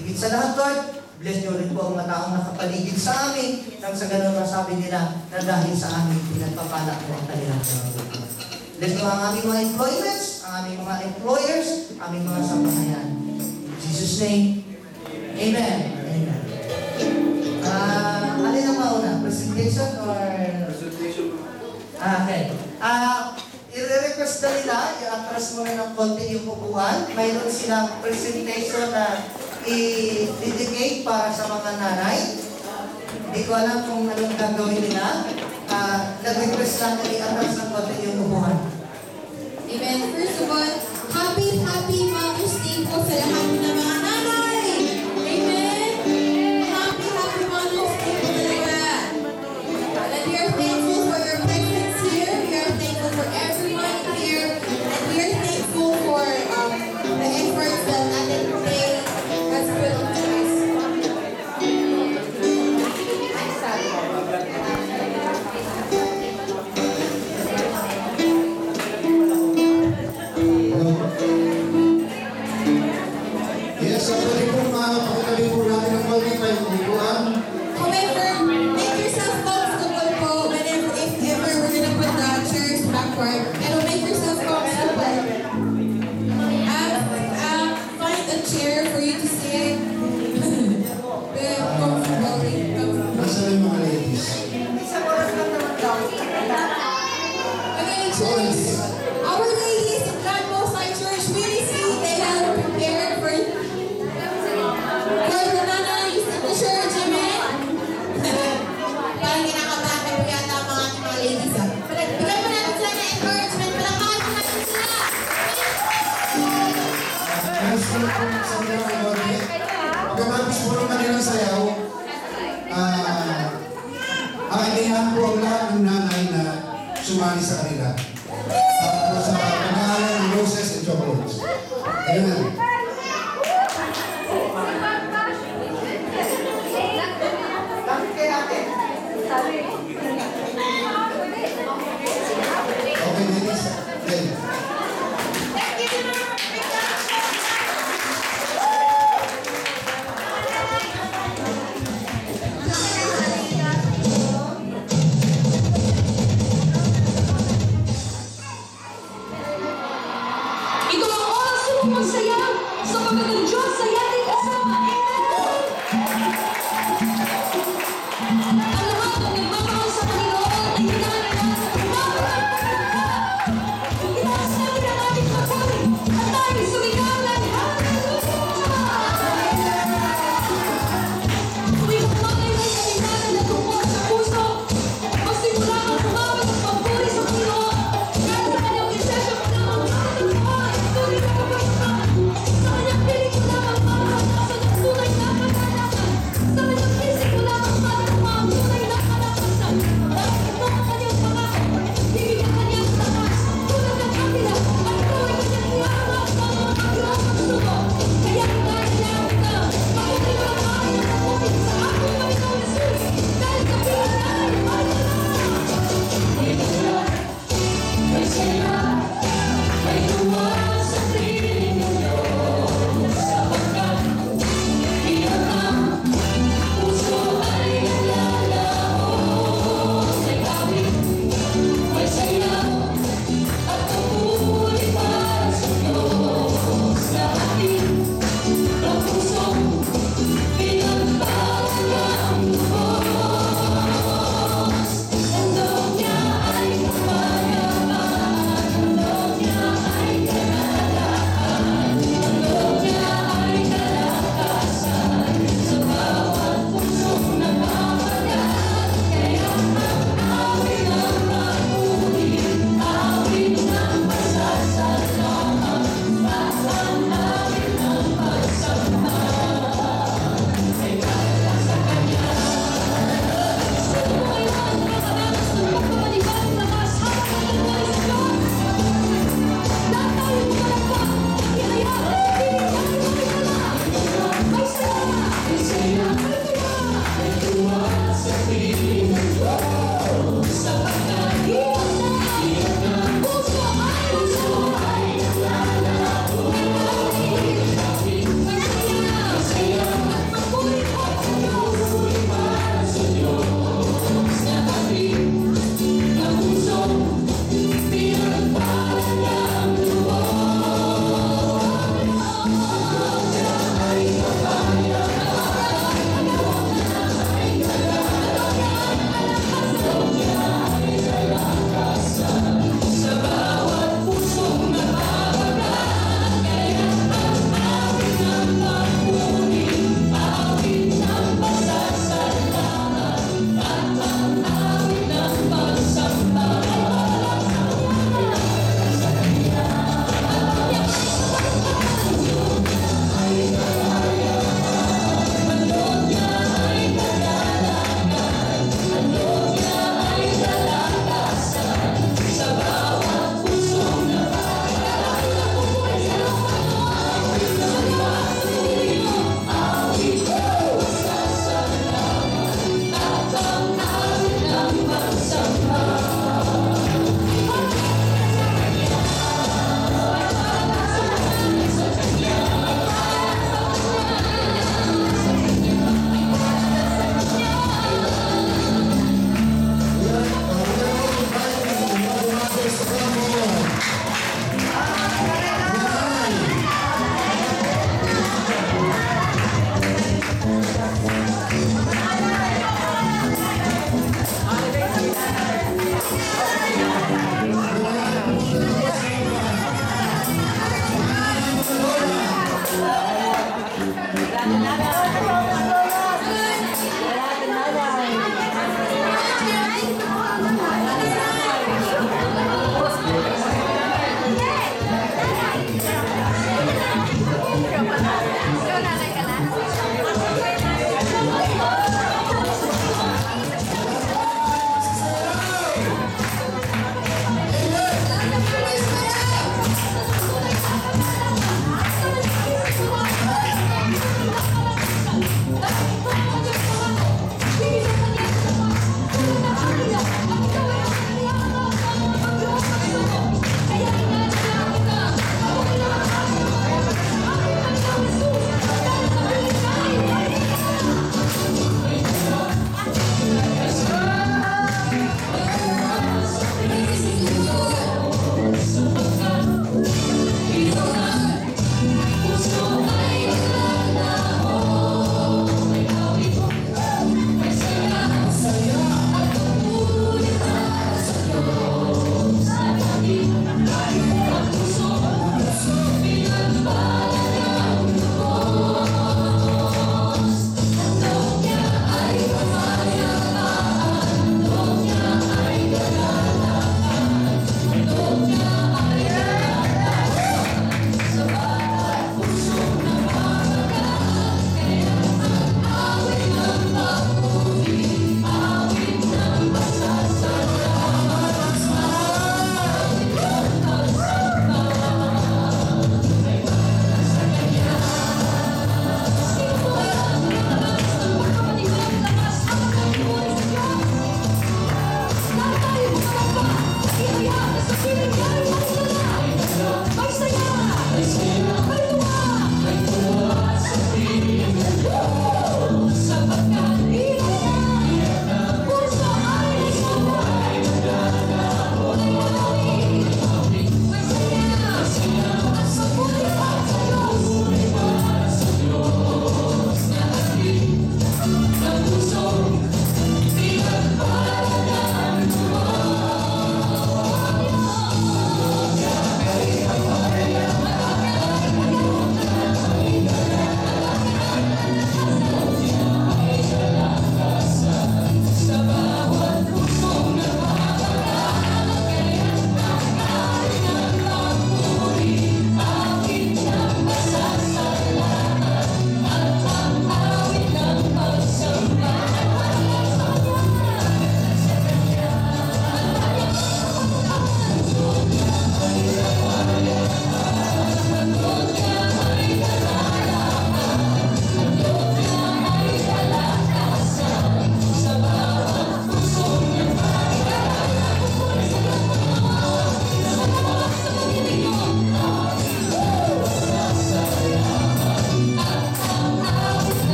Higit sa lahat, Lord, bless niyo rin po ang mga taong nakapaligid sa amin nang sa ganun masabi nila na dahil sa amin, pinagpapala po ang kanilang pangalaman. Bless niyo ang aming mga employments, ang aming mga employers, aming mga sambahayan. In Jesus' name, Amen. Amen. Alin ang mauna? Presentation or? Presentation. Okay. I-request na nila, i-atras mo na ng konti yung upuan. Mayroon silang presentation na i-dedicate para sa mga nanay. Hindi ko alam kung anong gagawin nila. Nag-request lang na i-atras ng konti yung upuan. Amen. First of all, happy Mother's Day po sa lahat ng mga nanay! Amen! Happy Mother's Day po talaga! And we are thankful for your presence here. We are thankful for everyone here. And we are thankful for the efforts that Ate May has put into us. Yes, sa pwede po pakitabi po natin ang qualify ng upuan. However, make yourself comfortable po whenever, if ever we're gonna put the chairs backward. Pero make yourself comfortable. Find a chair for you to sit. Comfortably. Nasaan yung mga ladies? Isang oras lang naman daw. Again, church. Our ladies of God Most High Church Ministry, they have prepared for the nanay in the church. Amen? Parang kinakabahan po yata ang mga ladies. Bigyan mo natin sila ng encouragement. Palakpakan mo natin sila. Yes, po po sa mga kaibigan. Pagkatapos po ng kanilang sayaw, kailangan po ang lahat ng nanay na sumali sa kanila. Tapos sa pag-aaral ng roses and chocolates. Ayan. Bakit kay ate? Okay, ladies. Then. Ito ang oras na magsaya sa pagkagang Diyos sa yating kasama. Ang lahat ng nagmamahal sa Panginoon ay hinahangad sa pagmamahal. Itaas natin ang ating pagkain at tayo sumigaw ng hallelujah! Tuwing umamin ay kalinganan na tungkol sa puso, magsimula kang tumawag at pagpuri sa Panginoon. Kahit sa kanyang insesya mo lamang mahal at mahal, tuloy na kapaspan. Sa kanyang piling mo lamang mahal.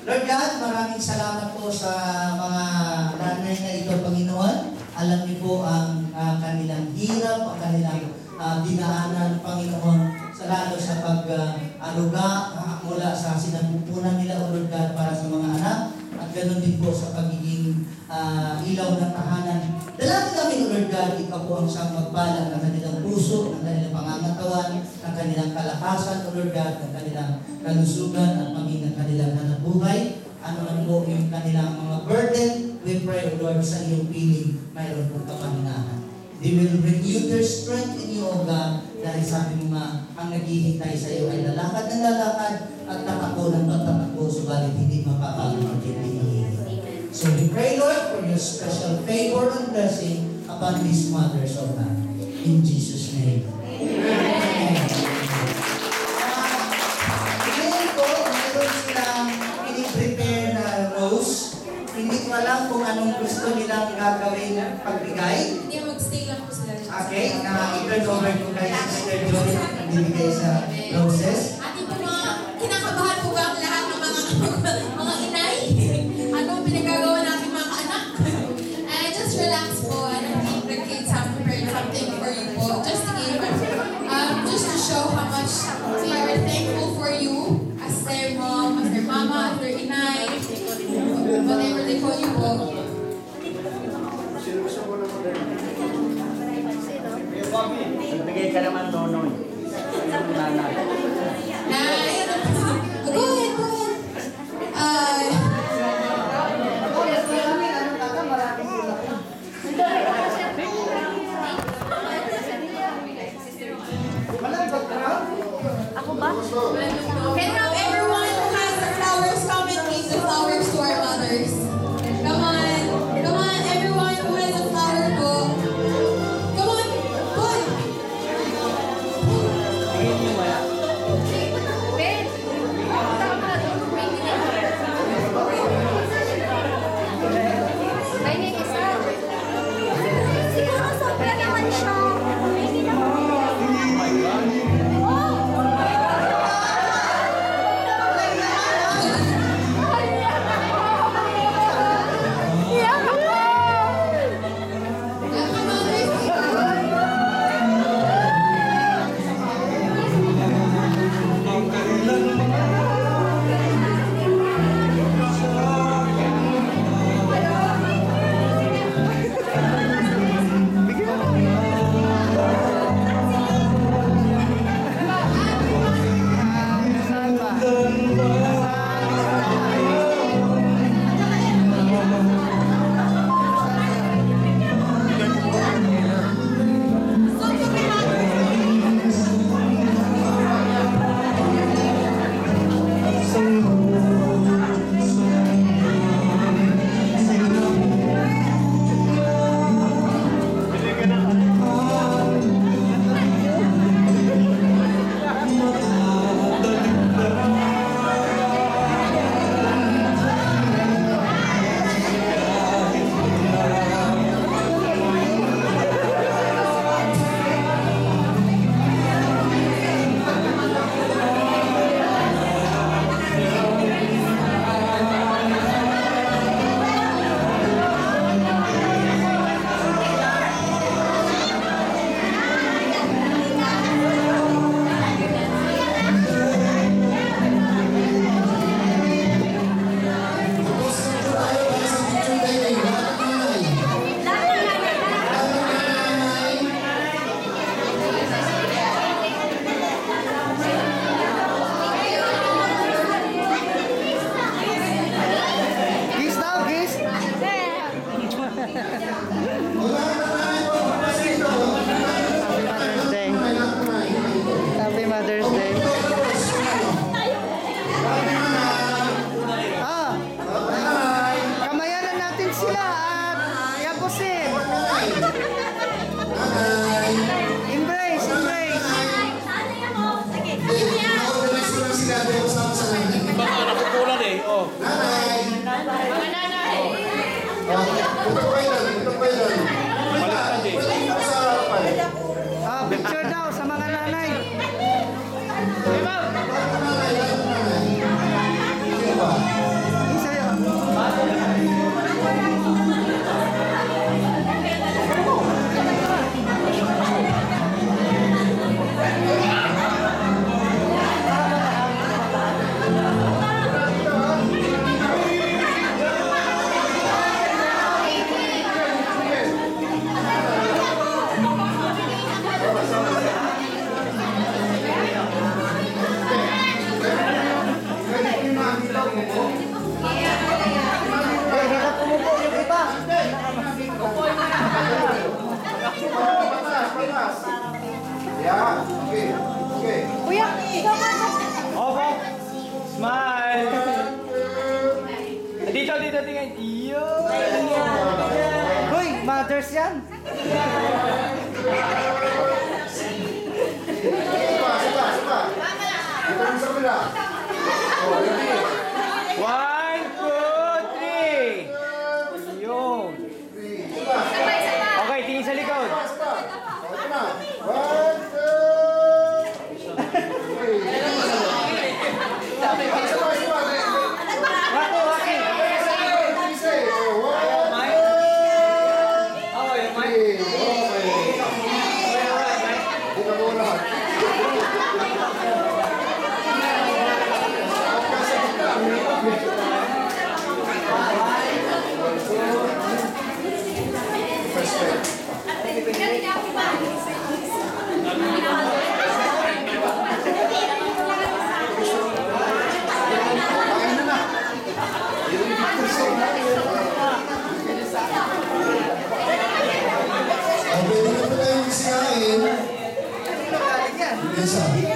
Lord God, maraming salamat po sa mga nanay na ito, Panginoon. Alam niyo po ang kanilang hirap, ang kanilang dinaanan, Panginoon, sa lalo sa pag-aruga mula sa sinapupunan nila, O Lord God, para sa mga anak. At ganoon din po sa pagiging ilaw ng tahanan. Dalangin kami, O Lord God, ikaw po ang siyang magbalang ng kanilang puso, ng kanilang pangangatawan, ng kanilang kalakasan, O Lord God, ng kanilang kalusugan at maging ng kanilang hanapbuhay. Ano man po yung kanilang mga burden, we pray, O Lord, sa iyong piling, mayroon po kapanginahan. They will renew their strength in you, O God, dahil sabi mo nga, ang naghihintay sa iyo ay lalakad ng lalakad at tatakbo ng pagtatakbo, subalit hindi mapapagod at hindi mahihirap. So we pray, Lord, for your special favor and blessing upon these mothers, O God. In Jesus' name. Amen. Ngayon po, mayroon silang piniprepare na rose. Hindi ko alam kung anong gusto nilang gagawin pagbigay. Hindi, mag-stay lang po sila. Okay, i-turn over ko kay Sister Joy ang bibigay sa roses. Ate po mga, kinakabahan po ba ang lahat ng mga inay? Anong pinagagawa natin mga anak? Just relax po. I don't think the kids have prepared something for you po. Just to give, just to show how much we are thankful for you as their mom, as their mama, as their inay, whatever they call you po. Nagbigay ka naman nonoy. Nanay. Go ahead, go ahead. Can have everyone who has the flowers come and give the flowers to our mothers. Come on, everyone who has a flower po. Come on, boy. Happy Mother's Day. Kamayanan natin sila at yapusin. Embrace, embrace. Picture daw sa mga nanay. Diba? Hirap umupo yung iba. Patas. Yeah, okay. Okay. Kuya, ikaw ka. Opo. Smile. Dito, tingin. Iyo. Hoy, mothers yan. Sipa. Dito rin sa kabila. Oh, ready? 1, 2, 3. Yun. Sipa. Okay, tingin sa likod. Sipa. Oh, ito na. 1, 2, 3. Sipa. Waki. Pwede na po tayong sinain. Ano galing yan? Yes, sir.